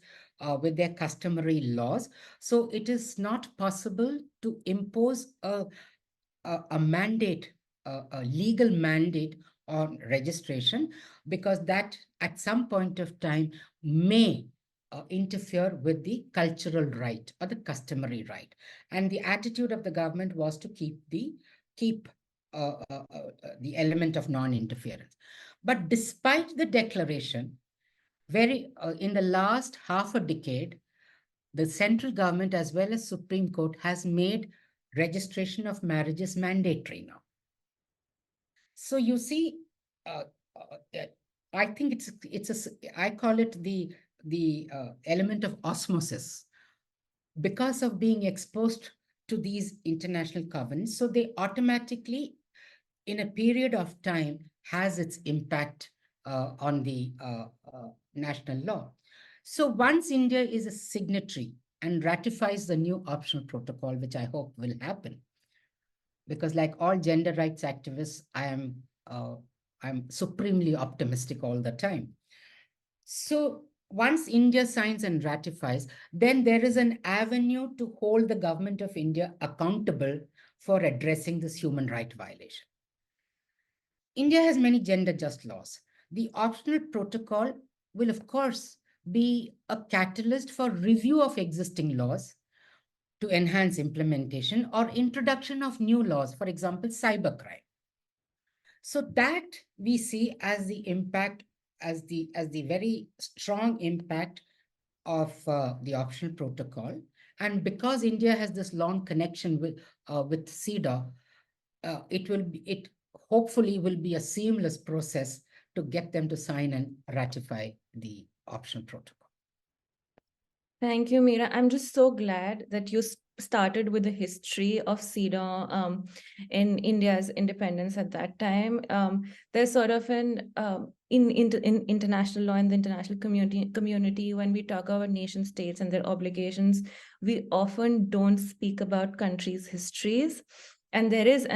with their customary laws. So it is not possible to impose a mandate, a legal mandate on registration, because that at some point of time may interfere with the cultural right or the customary right. And the attitude of the government was to keep the element of non-interference. But despite the declaration, in the last half a decade, the central government as well as Supreme Court has made registration of marriages mandatory now. So you see, I think I call it the element of osmosis. Because of being exposed to these international covenants, so they automatically, in a period of time, has its impact on the national law. So once India is a signatory and ratifies the new optional protocol, which I hope will happen, because like all gender rights activists, I'm supremely optimistic all the time. So once India signs and ratifies, then there is an avenue to hold the government of India accountable for addressing this human right violation. India has many gender just laws. The optional protocol will, of course, be a catalyst for review of existing laws to enhance implementation or introduction of new laws, for example, cybercrime. So that we see as the impact, as the very strong impact of the optional protocol. And because India has this long connection with CEDAW, it hopefully will be a seamless process to get them to sign and ratify the optional protocol. Thank you, Meera. I'm just so glad that you started with the history of CEDAW in India's independence at that time. There's sort of an in international law and the international community, when we talk about nation states and their obligations, we often don't speak about countries' histories. And there is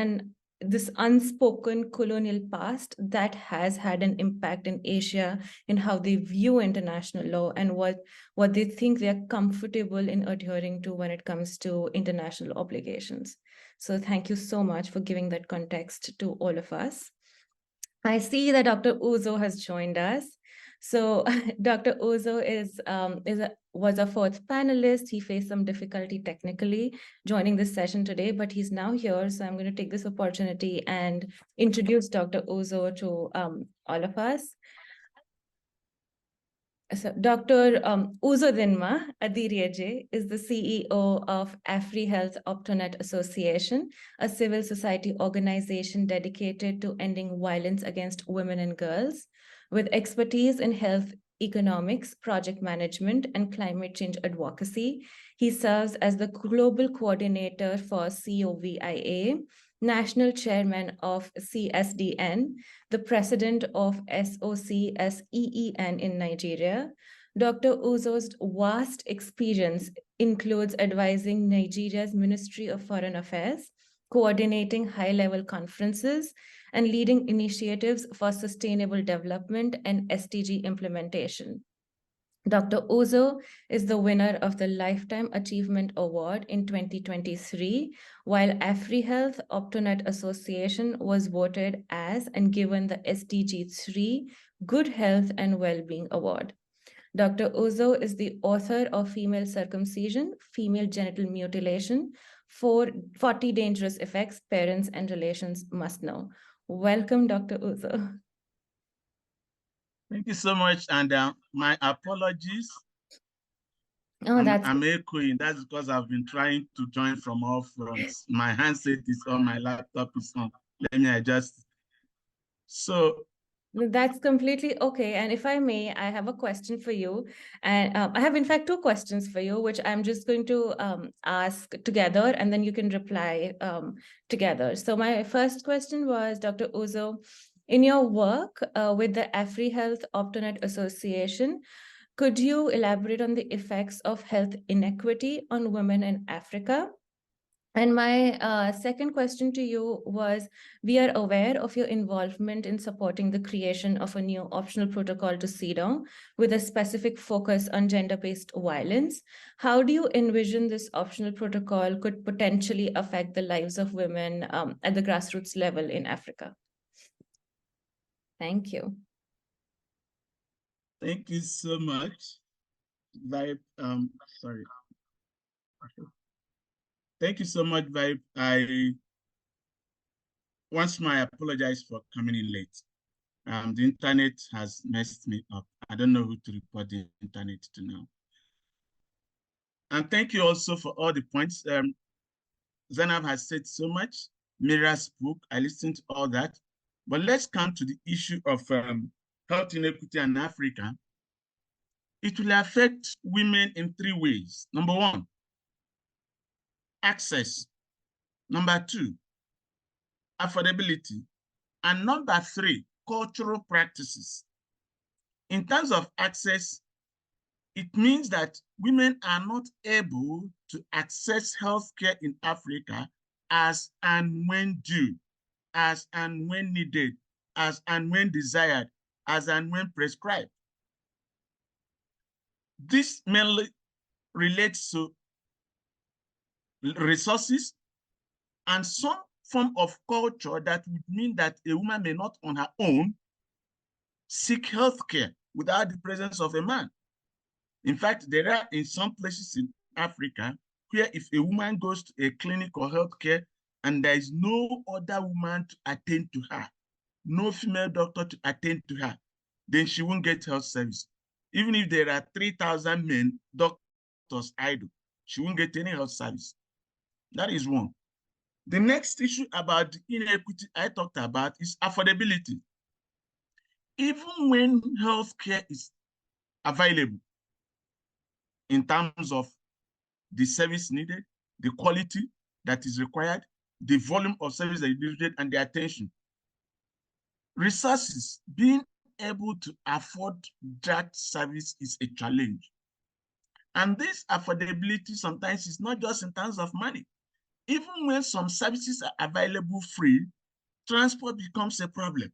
this unspoken colonial past that has had an impact in Asia in how they view international law and what they think they are comfortable in adhering to when it comes to international obligations. So thank you so much for giving that context to all of us. I see that Dr. Uzo has joined us. So Dr. Uzo was a fourth panelist. He faced some difficulty technically joining this session today, but he's now here. So I'm going to take this opportunity and introduce Dr. Uzo to all of us. So Dr. Uzodinma Adiriaje is the CEO of AfriHealth Optonet Association, a civil society organization dedicated to ending violence against women and girls. With expertise in health economics, project management, and climate change advocacy, he serves as the global coordinator for COVIA, national chairman of CSDN, the president of SOCSEEN in Nigeria. Dr. Uzo's vast experience includes advising Nigeria's Ministry of Foreign Affairs, coordinating high-level conferences, and leading initiatives for sustainable development and SDG implementation. Dr. Uzo is the winner of the Lifetime Achievement Award in 2023, while AfriHealth Optonet Association was voted as and given the SDG 3 Good Health and Wellbeing Award. Dr. Uzo is the author of Female Circumcision, Female Genital Mutilation, 40 Dangerous Effects Parents and Relations Must Know. Welcome, Dr. Uzo. Thank you so much. And my apologies. Oh, I'm echoing. That's because I've been trying to join from all fronts. My handset is on, my laptop is on. Let me adjust. So that's completely okay. And if I may, I have a question for you. And I have, in fact, two questions for you, which I'm just going to ask together, and then you can reply together. So my first question was, Dr. Uzo, in your work with the AfriHealth Optonet Association, could you elaborate on the effects of health inequity on women in Africa? And my second question to you was, we are aware of your involvement in supporting the creation of a new optional protocol to CEDAW with a specific focus on gender-based violence. How do you envision this optional protocol could potentially affect the lives of women at the grassroots level in Africa? Thank you. thank you so much. Sorry. Thank you so much, Vibe. I once more I apologize for coming in late. The internet has messed me up. I don't know who to report the internet to now. And thank you also for all the points. Zainab has said so much. Mira spoke. I listened to all that. But let's come to the issue of health inequity in Africa. It will affect women in three ways. Number one, access. Number two, affordability. And number three, cultural practices. In terms of access, it means that women are not able to access healthcare in Africa as and when due, as and when needed, as and when desired, as and when prescribed. This mainly relates to resources and some form of culture that would mean that a woman may not on her own seek healthcare without the presence of a man. In fact, there are in some places in Africa where if a woman goes to a clinic or healthcare and there is no other woman to attend to her, no female doctor to attend to her, then she won't get health service. Even if there are 3,000 men, doctors idle, she won't get any health service. That is one. The next issue about the inequity I talked about is affordability. Even when healthcare is available in terms of the service needed, the quality that is required, the volume of service that is needed, and the attention, resources, being able to afford that service is a challenge. And this affordability sometimes is not just in terms of money. Even when some services are available free, transport becomes a problem.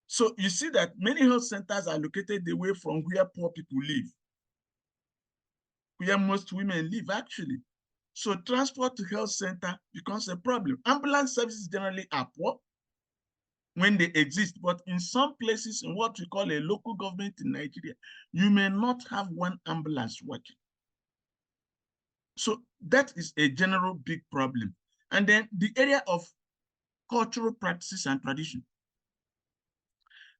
So you see that many health centers are located away from where poor people live, where most women live actually. So transport to health center becomes a problem. Ambulance services generally are poor when they exist, but in some places in what we call a local government in Nigeria, you may not have one ambulance working. So that is a general big problem. And then the area of cultural practices and tradition.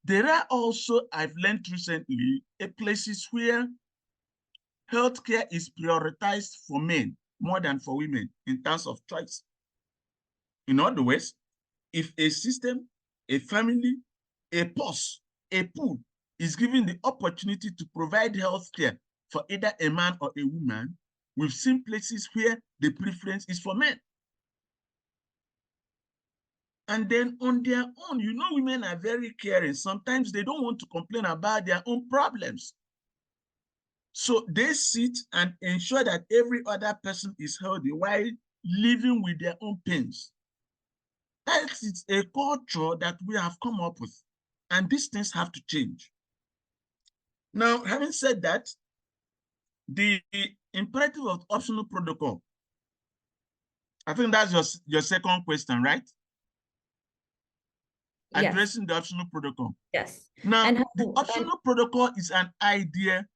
There are also, I've learned recently, places where healthcare is prioritized for men more than for women in terms of choice. In other words, if a system, a family, a purse, a pool is given the opportunity to provide healthcare for either a man or a woman, we've seen places where the preference is for men. And then on their own, you know, women are very caring. Sometimes they don't want to complain about their own problems. So they sit and ensure that every other person is healthy while living with their own pains. That is a culture that we have come up with, and these things have to change. Now, having said that, the imperative of optional protocol, I think that's your second question, right? Yes, addressing the optional protocol. yes. Now, And the how- optional protocol is an idea,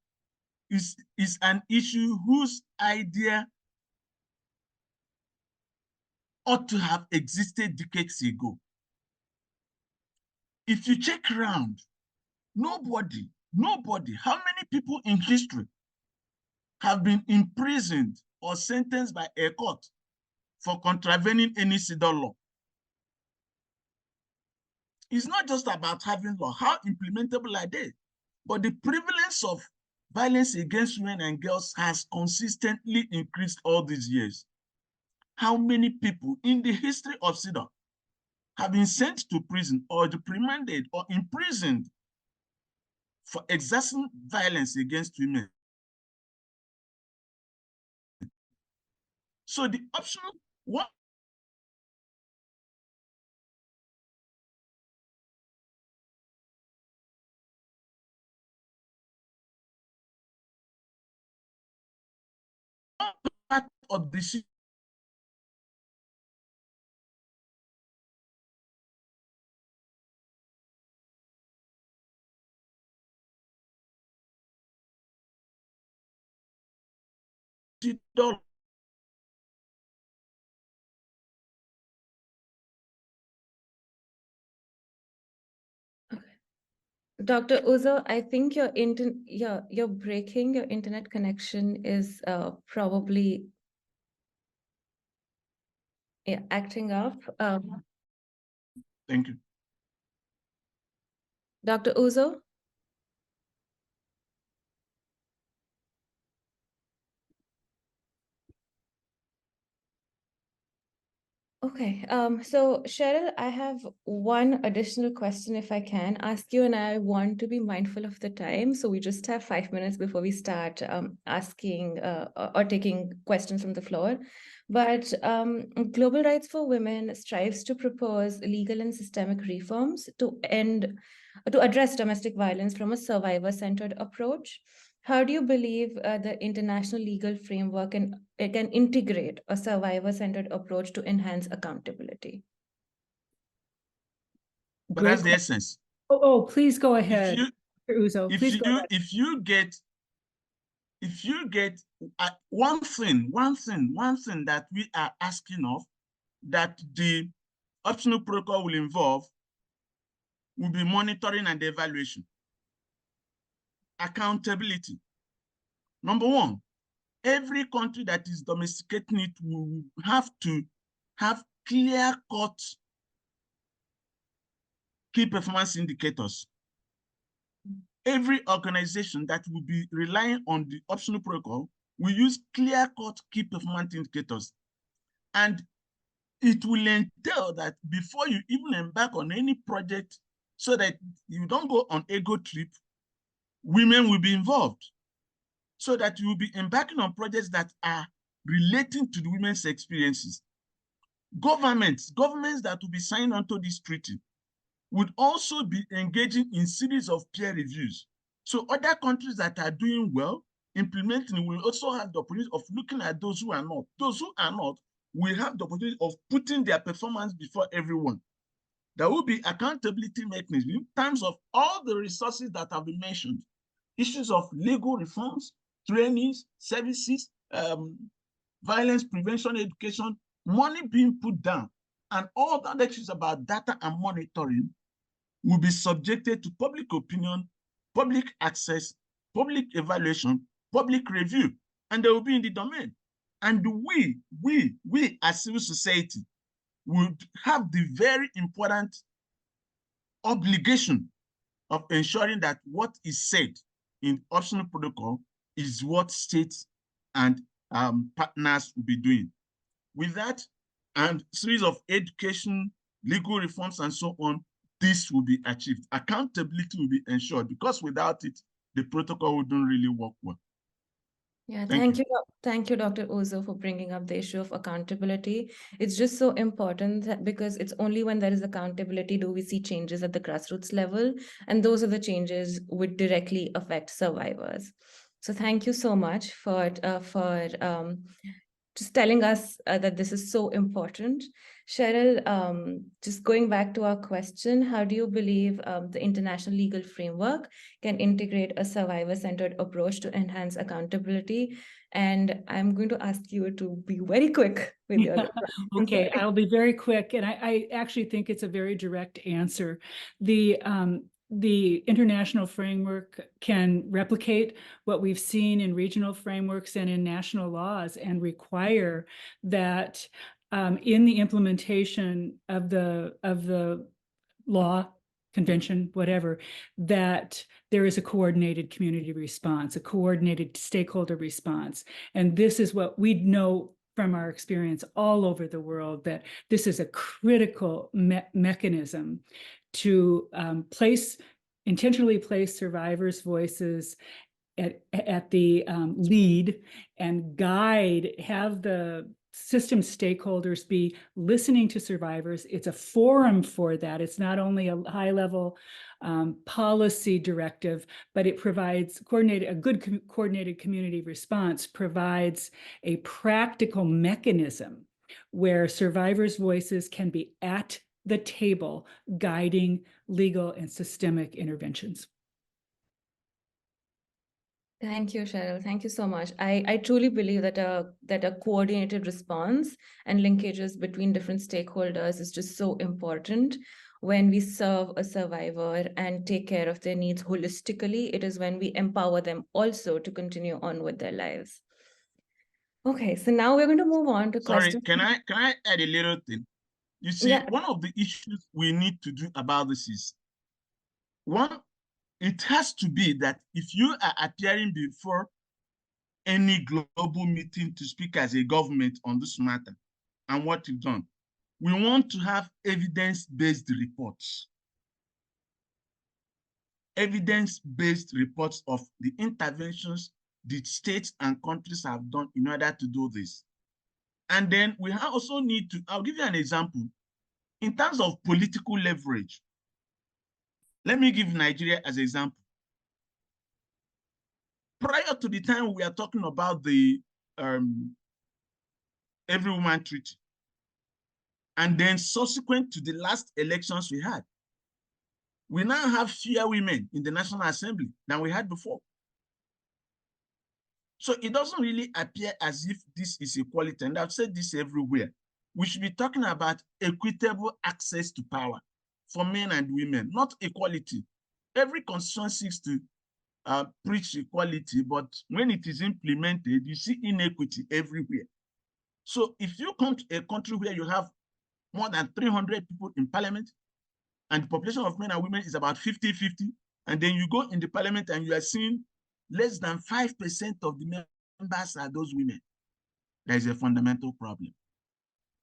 is an issue whose idea ought to have existed decades ago. If you check around, nobody, how many people in history have been imprisoned or sentenced by a court for contravening any CEDAW law? It's not just about having law, how implementable are they? But the prevalence of violence against women and girls has consistently increased all these years. How many people in the history of CEDAW have been sent to prison or reprimanded or imprisoned for exerting violence against women? So the optional one part of the CEDAW Dr. Uzo, I think you're breaking. Your internet connection is probably acting up. Thank you. Dr. Uzo? Okay, so Cheryl, I have one additional question if I can ask you, and I want to be mindful of the time. So we just have 5 minutes before we start asking or taking questions from the floor. But Global Rights for Women strives to propose legal and systemic reforms to address domestic violence from a survivor-centered approach. How do you believe the international legal framework can integrate a survivor-centered approach to enhance accountability? But Great that's the que- essence. Oh, please go If ahead, you Dr. Uzo. Please go ahead. if you get one thing that we are asking of, that the optional protocol will involve, will be monitoring and evaluation. Accountability. Number one, every country that is domesticating it will have to have clear-cut key performance indicators. Every organization that will be relying on the optional protocol will use clear-cut key performance indicators. And it will entail that before you even embark on any project, so that you don't go on ego trip, women will be involved, so that you will be embarking on projects that are relating to the women's experiences. Governments that will be signed onto this treaty would also be engaging in series of peer reviews. So other countries that are doing well, implementing, will also have the opportunity of looking at those who are not. Those who are not will have the opportunity of putting their performance before everyone. There will be accountability mechanisms in terms of all the resources that have been mentioned. Issues of legal reforms, trainings, services, violence prevention, education, money being put down, and all the other issues about data and monitoring will be subjected to public opinion, public access, public evaluation, public review, and they will be in the domain. And we as civil society would have the very important obligation of ensuring that what is said in optional protocol is what states and partners will be doing. With that, and series of education, legal reforms, and so on, this will be achieved. Accountability will be ensured, because without it, the protocol wouldn't really work well. Yeah, Thank you. Thank you, Dr. Uzo, for bringing up the issue of accountability. It's just so important that because it's only when there is accountability do we see changes at the grassroots level, and those are the changes would directly affect survivors. So thank you so much for just telling us that this is so important. Cheryl, just going back to our question, how do you believe the international legal framework can integrate a survivor-centered approach to enhance accountability? And I'm going to ask you to be very quick with your reply. I'm Okay, sorry. I'll be very quick, and I actually think it's a very direct answer. The international framework can replicate what we've seen in regional frameworks and in national laws and require that in the implementation of the law, convention, whatever, that there is a coordinated community response, a coordinated stakeholder response. And this is what we know from our experience all over the world, that this is a critical mechanism to intentionally place survivors' voices at the lead and have the system stakeholders be listening to survivors. It's a forum for that. It's not only a high-level policy directive, but it provides a good coordinated community response provides a practical mechanism where survivors' voices can be at the table guiding legal and systemic interventions. Thank you, Cheryl. Thank you so much. I truly believe that a coordinated response and linkages between different stakeholders is just so important. When we serve a survivor and take care of their needs holistically, it is when we empower them also to continue on with their lives. Okay, so now we're going to move on to Sorry, questions. can I add a little thing? You see, Yeah. one of the issues we need to do about this is, one, it has to be that if you are appearing before any global meeting to speak as a government on this matter and what you've done, we want to have evidence-based reports. Evidence-based reports of the interventions the states and countries have done in order to do this. And then we also need to, I'll give you an example. In terms of political leverage, let me give Nigeria as an example. Prior to the time we are talking about the Every Woman Treaty, and then subsequent to the last elections we had, we now have fewer women in the National Assembly than we had before. So it doesn't really appear as if this is equality, and I've said this everywhere. We should be talking about equitable access to power for men and women, not equality. Every constitution seeks to preach equality, but when it is implemented, you see inequity everywhere. So if you come to a country where you have more than 300 people in parliament, and the population of men and women is about 50-50, and then you go in the parliament and you are seeing less than 5% of the members are those women, there is a fundamental problem.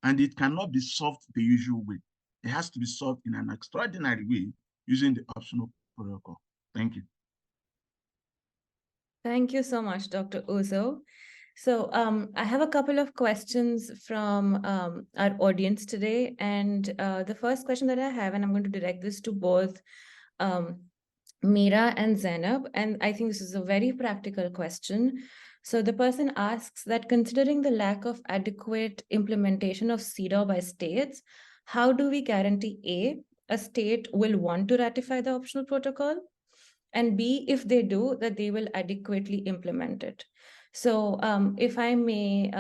And it cannot be solved the usual way. It has to be solved in an extraordinary way using the optional protocol. Thank you. Thank you so much, Dr. Uzo. So I have a couple of questions from our audience today. And the first question that I have, and I'm going to direct this to both Meera and Zainab, and I think this is a very practical question. So the person asks that considering the lack of adequate implementation of CEDAW by states, how do we guarantee a state will want to ratify the optional protocol? And B, if they do, that they will adequately implement it. So if I may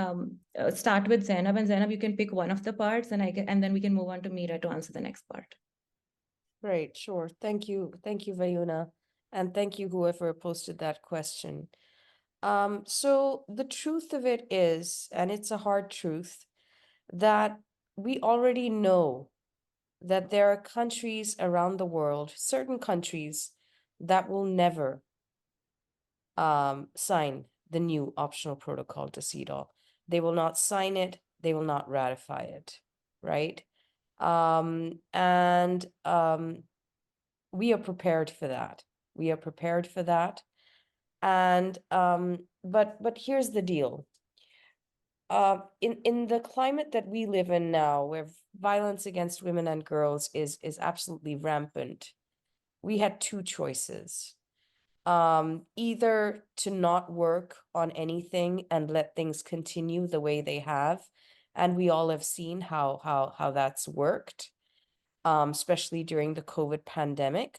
start with Zainab, and Zainab, you can pick one of the parts, and then we can move on to Meera to answer the next part. Right, sure. Thank you. Thank you, Vayuna. And thank you, whoever posted that question. So the truth of it is, and it's a hard truth, that we already know that there are countries around the world, certain countries, that will never sign the new optional protocol to CEDAW. They will not sign it, they will not ratify it, right? We are prepared for that. We are prepared for that. And but here's the deal. In the climate that we live in now, where violence against women and girls is absolutely rampant, we had two choices. Either to not work on anything and let things continue the way they have, And we all have seen how that's worked, especially during the COVID pandemic.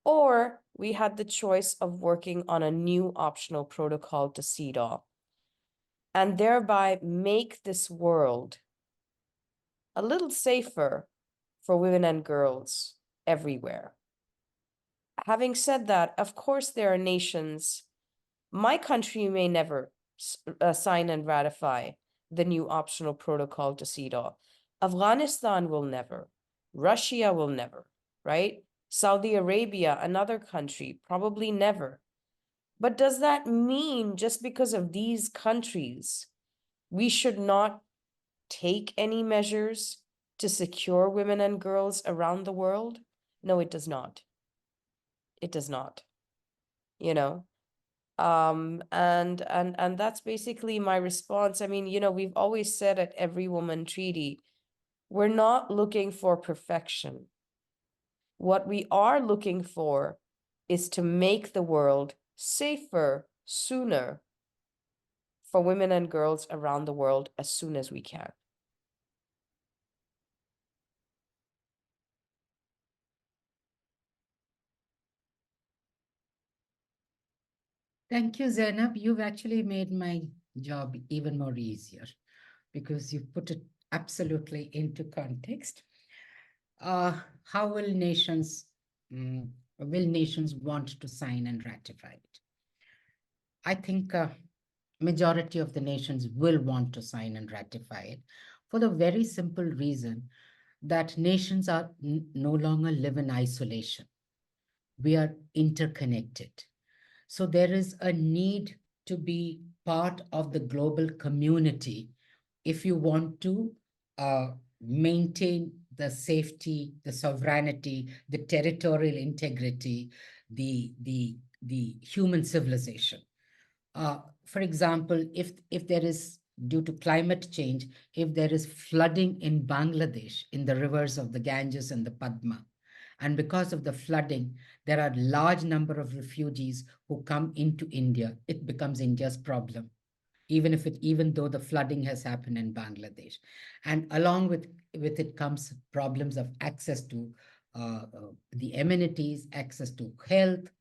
Or we had the choice of working on a new optional protocol to CEDAW and thereby make this world a little safer for women and girls everywhere. Having said that, of course, there are nations, my country may never sign and ratify the new optional protocol to CEDAW. Afghanistan will never. Russia will never, right? Saudi Arabia, another country, probably never. But does that mean just because of these countries, we should not take any measures to secure women and girls around the world? No, it does not. It does not, you know? And that's basically my response. I mean, we've always said at Every Woman Treaty, we're not looking for perfection. What we are looking for is to make the world safer sooner for women and girls around the world as soon as we can. Thank you, Zainab. You've actually made my job even more easier because you put it absolutely into context. How will nations want to sign and ratify it? I think majority of the nations will want to sign and ratify it for the very simple reason that nations are no longer live in isolation. We are interconnected. So there is a need to be part of the global community if you want to maintain the safety, the sovereignty, the territorial integrity, the human civilization. For example, if there is, due to climate change, if there is flooding in Bangladesh, in the rivers of the Ganges and the Padma, and because of the flooding, there are large number of refugees who come into India, it becomes India's problem, even though the flooding has happened in Bangladesh. And along with it comes problems of access to the amenities, access to health.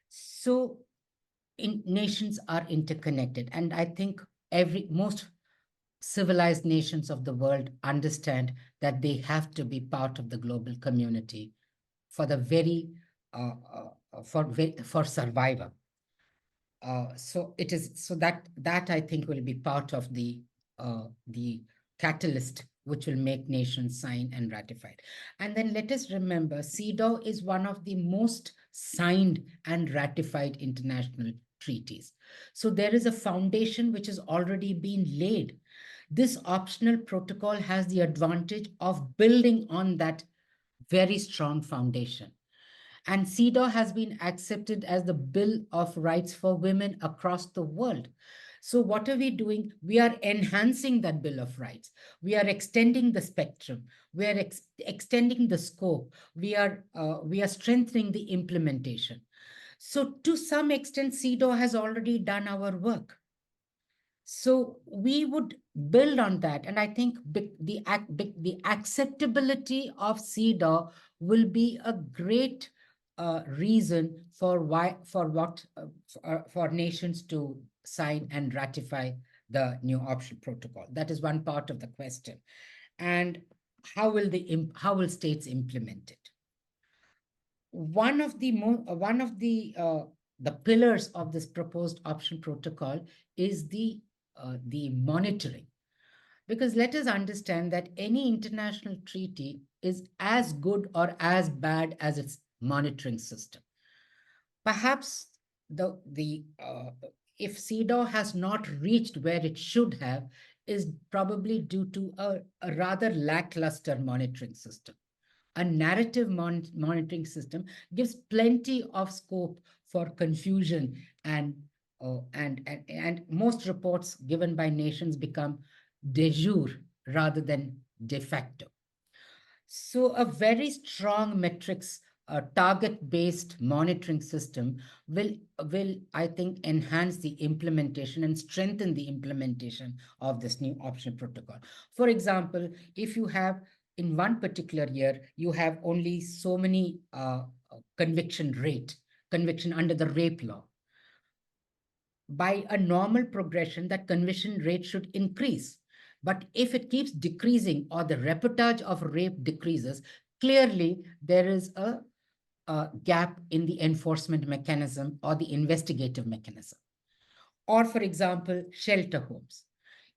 So nations are interconnected. And I think most civilized nations of the world understand that they have to be part of the global community for the very for survival. So that I think will be part of the catalyst which will make nations sign and ratify it. And then let us remember, CEDAW is one of the most signed and ratified international treaties. So there is a foundation which has already been laid. This optional protocol has the advantage of building on that very strong foundation. And CEDAW has been accepted as the Bill of Rights for Women across the world. So what are we doing? We are enhancing that Bill of Rights. We are extending the spectrum. We are extending the scope. We are strengthening the implementation. So to some extent, CEDAW has already done our work. So we would build on that. And I think the acceptability of CEDAW will be a great reason for nations to sign and ratify the new optional protocol. That is one part of the question. And how will states implement it? One of the pillars of this proposed option protocol is the monitoring. Because let us understand that any international treaty is as good or as bad as its monitoring system. Perhaps if CEDAW has not reached where it should have, is probably due to a rather lackluster monitoring system. A narrative monitoring system gives plenty of scope for confusion, and most reports given by nations become de jure rather than de facto. So a very strong metrics target-based monitoring system will, I think, enhance the implementation and strengthen the implementation of this new optional protocol. For example, if you have in one particular year, you have only so many conviction under the rape law. By a normal progression, that conviction rate should increase. But if it keeps decreasing or the reportage of rape decreases, clearly there is a gap in the enforcement mechanism or the investigative mechanism. Or, for example, shelter homes.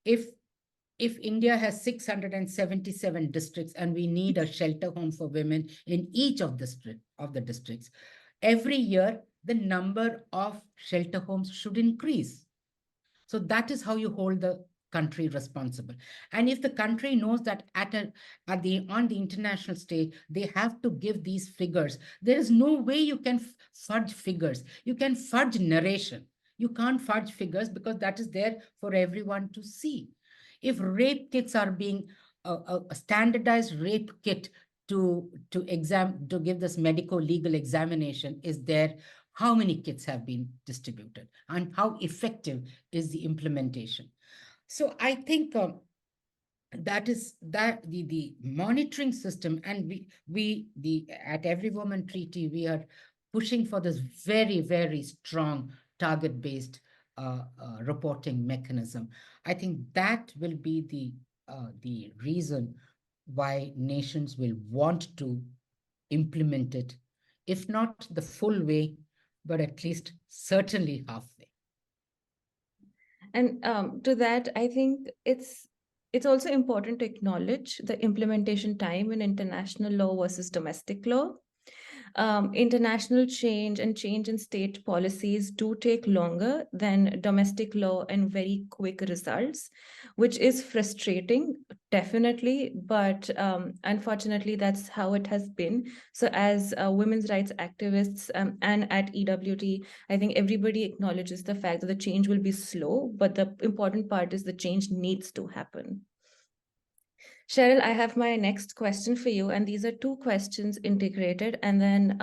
If India has 677 districts and we need a shelter home for women in each of the districts, every year the number of shelter homes should increase. So that is how you hold the country responsible. And if the country knows that on the international stage, they have to give these figures, there is no way you can fudge figures. You can fudge narration. You can't fudge figures because that is there for everyone to see. If rape kits are being a standardized rape kit to give this medical legal examination is there, how many kits have been distributed and how effective is the implementation. So I think that the monitoring system, and we at Every Woman Treaty, we are pushing for this very, very strong target-based reporting mechanism. I think that will be the reason why nations will want to implement it, if not the full way, but at least certainly halfway. And to that, I think it's also important to acknowledge the implementation time in international law versus domestic law. International change and change in state policies do take longer than domestic law and very quick results, which is frustrating, definitely, but unfortunately, that's how it has been. So as women's rights activists and at EWT, I think everybody acknowledges the fact that the change will be slow, but the important part is the change needs to happen. Cheryl, I have my next question for you, and these are two questions integrated, and then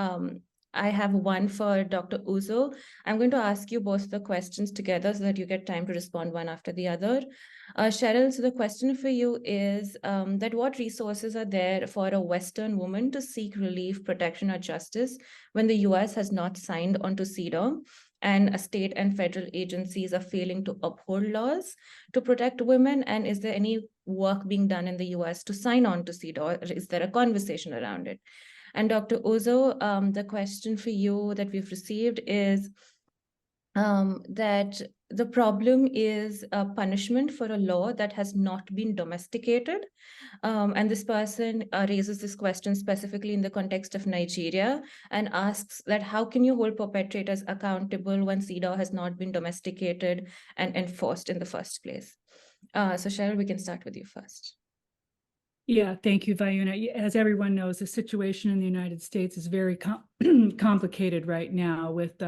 I have one for Dr. Uzo. I'm going to ask you both the questions together so that you get time to respond one after the other. Cheryl, so the question for you is that what resources are there for a Western woman to seek relief, protection, or justice when the US has not signed onto CEDAW? And state and federal agencies are failing to uphold laws to protect women? And is there any work being done in the US to sign on to CEDAW? Or is there a conversation around it? And Dr. Uzo, the question for you that we've received is that the problem is punishment for a law that has not been domesticated. And this person raises this question specifically in the context of Nigeria and asks that how can you hold perpetrators accountable when CEDAW has not been domesticated and enforced in the first place? So Cheryl, we can start with you first. Yeah, thank you, Vayuna. As everyone knows, the situation in the United States is very complicated right now with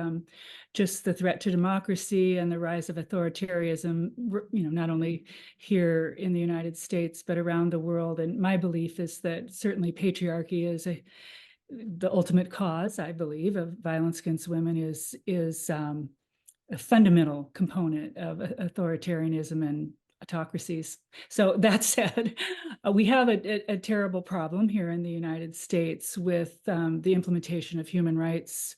just the threat to democracy and the rise of authoritarianism, not only here in the United States, but around the world. And my belief is that certainly patriarchy is the ultimate cause, I believe, of violence against women is a fundamental component of authoritarianism and autocracies. So that said, we have a terrible problem here in the United States with the implementation of human rights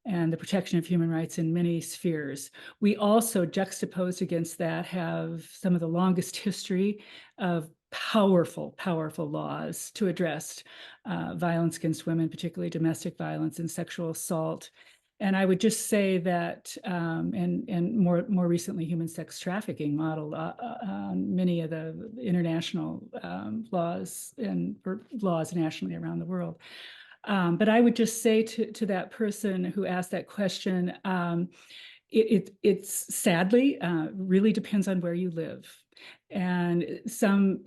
and the protection of human rights in many spheres. We also, juxtaposed against that, have some of the longest history of powerful laws to address violence against women, particularly domestic violence and sexual assault. And I would just say that, and more recently, human sex trafficking modeled many of the international laws or laws nationally around the world. But I would just say to that person who asked that question, it's sadly really depends on where you live. And some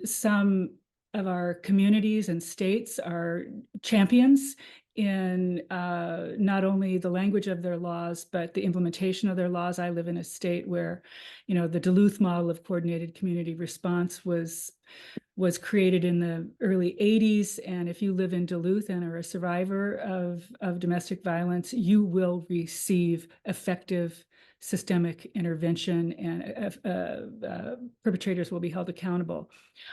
of our communities and states are champions in not only the language of their laws, but the implementation of their laws. I live in a state where, the Duluth model of coordinated community response was created in the early 80s. And if you live in Duluth and are a survivor of domestic violence, you will receive effective systemic intervention, and perpetrators will be held accountable.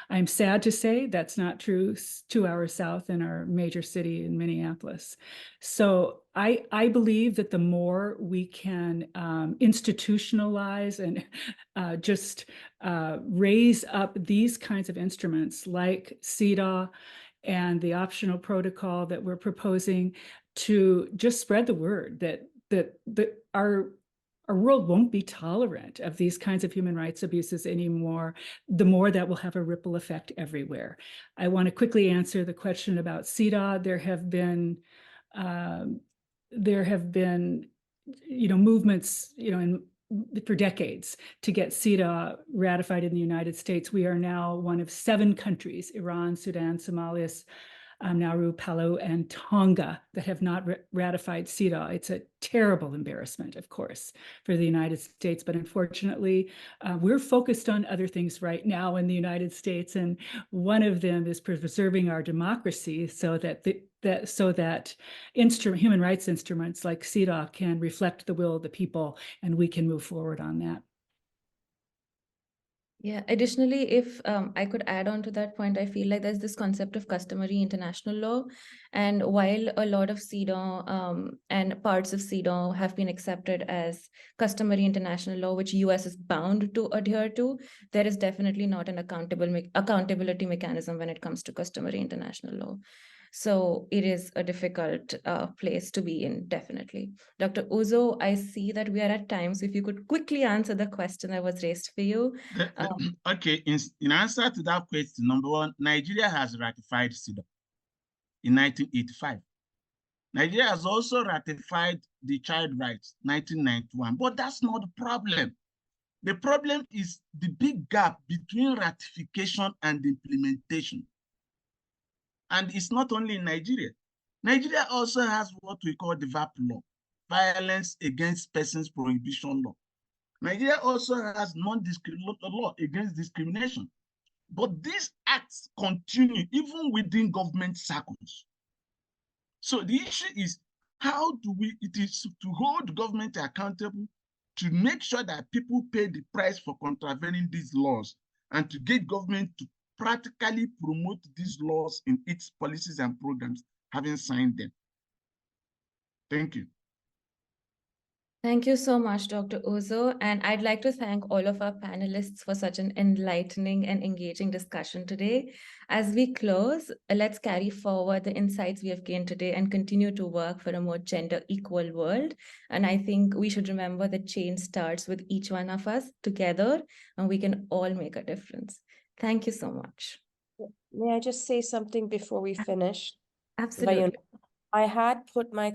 I'm sad to say that's not true 2 hours south in our major city in Minneapolis. So I believe that the more we can institutionalize and just raise up these kinds of instruments like CEDAW and the optional protocol that we're proposing, to just spread the word that our world won't be tolerant of these kinds of human rights abuses anymore, the more that will have a ripple effect everywhere. I want to quickly answer the question about CEDAW. There have been movements, for decades to get CEDAW ratified in the United States. We are now one of 7 countries, Iran, Sudan, Somalia, Nauru, Palau, and Tonga, that have not ratified CEDAW. It's a terrible embarrassment, of course, for the United States, but unfortunately, we're focused on other things right now in the United States, and one of them is preserving our democracy so that human rights instruments like CEDAW can reflect the will of the people, and we can move forward on that. Yeah, additionally, if I could add on to that point, I feel like there's this concept of customary international law. And while a lot of CEDAW and parts of CEDAW have been accepted as customary international law, which US is bound to adhere to, there is definitely not an accountability mechanism when it comes to customary international law. So it is a difficult place to be in, definitely. Dr. Uzo, I see that we are at time, so if you could quickly answer the question that was raised for you. Okay, in answer to that question, number one, Nigeria has ratified CEDAW in 1985. Nigeria has also ratified the Child Rights 1991, but that's not the problem. The problem is the big gap between ratification and implementation. And it's not only in Nigeria. Nigeria also has what we call the VAP law, Violence Against Persons Prohibition Law. Nigeria also has non-discriminatory law against discrimination. But these acts continue even within government circles. So the issue is, how do it is to hold government accountable, to make sure that people pay the price for contravening these laws, and to get government to practically promote these laws in its policies and programs, having signed them. Thank you. Thank you so much, Dr. Uzo. And I'd like to thank all of our panelists for such an enlightening and engaging discussion today. As we close, let's carry forward the insights we have gained today and continue to work for a more gender equal world. And I think we should remember that change starts with each one of us together, and we can all make a difference. Thank you so much. May I just say something before we finish? Absolutely. I had put my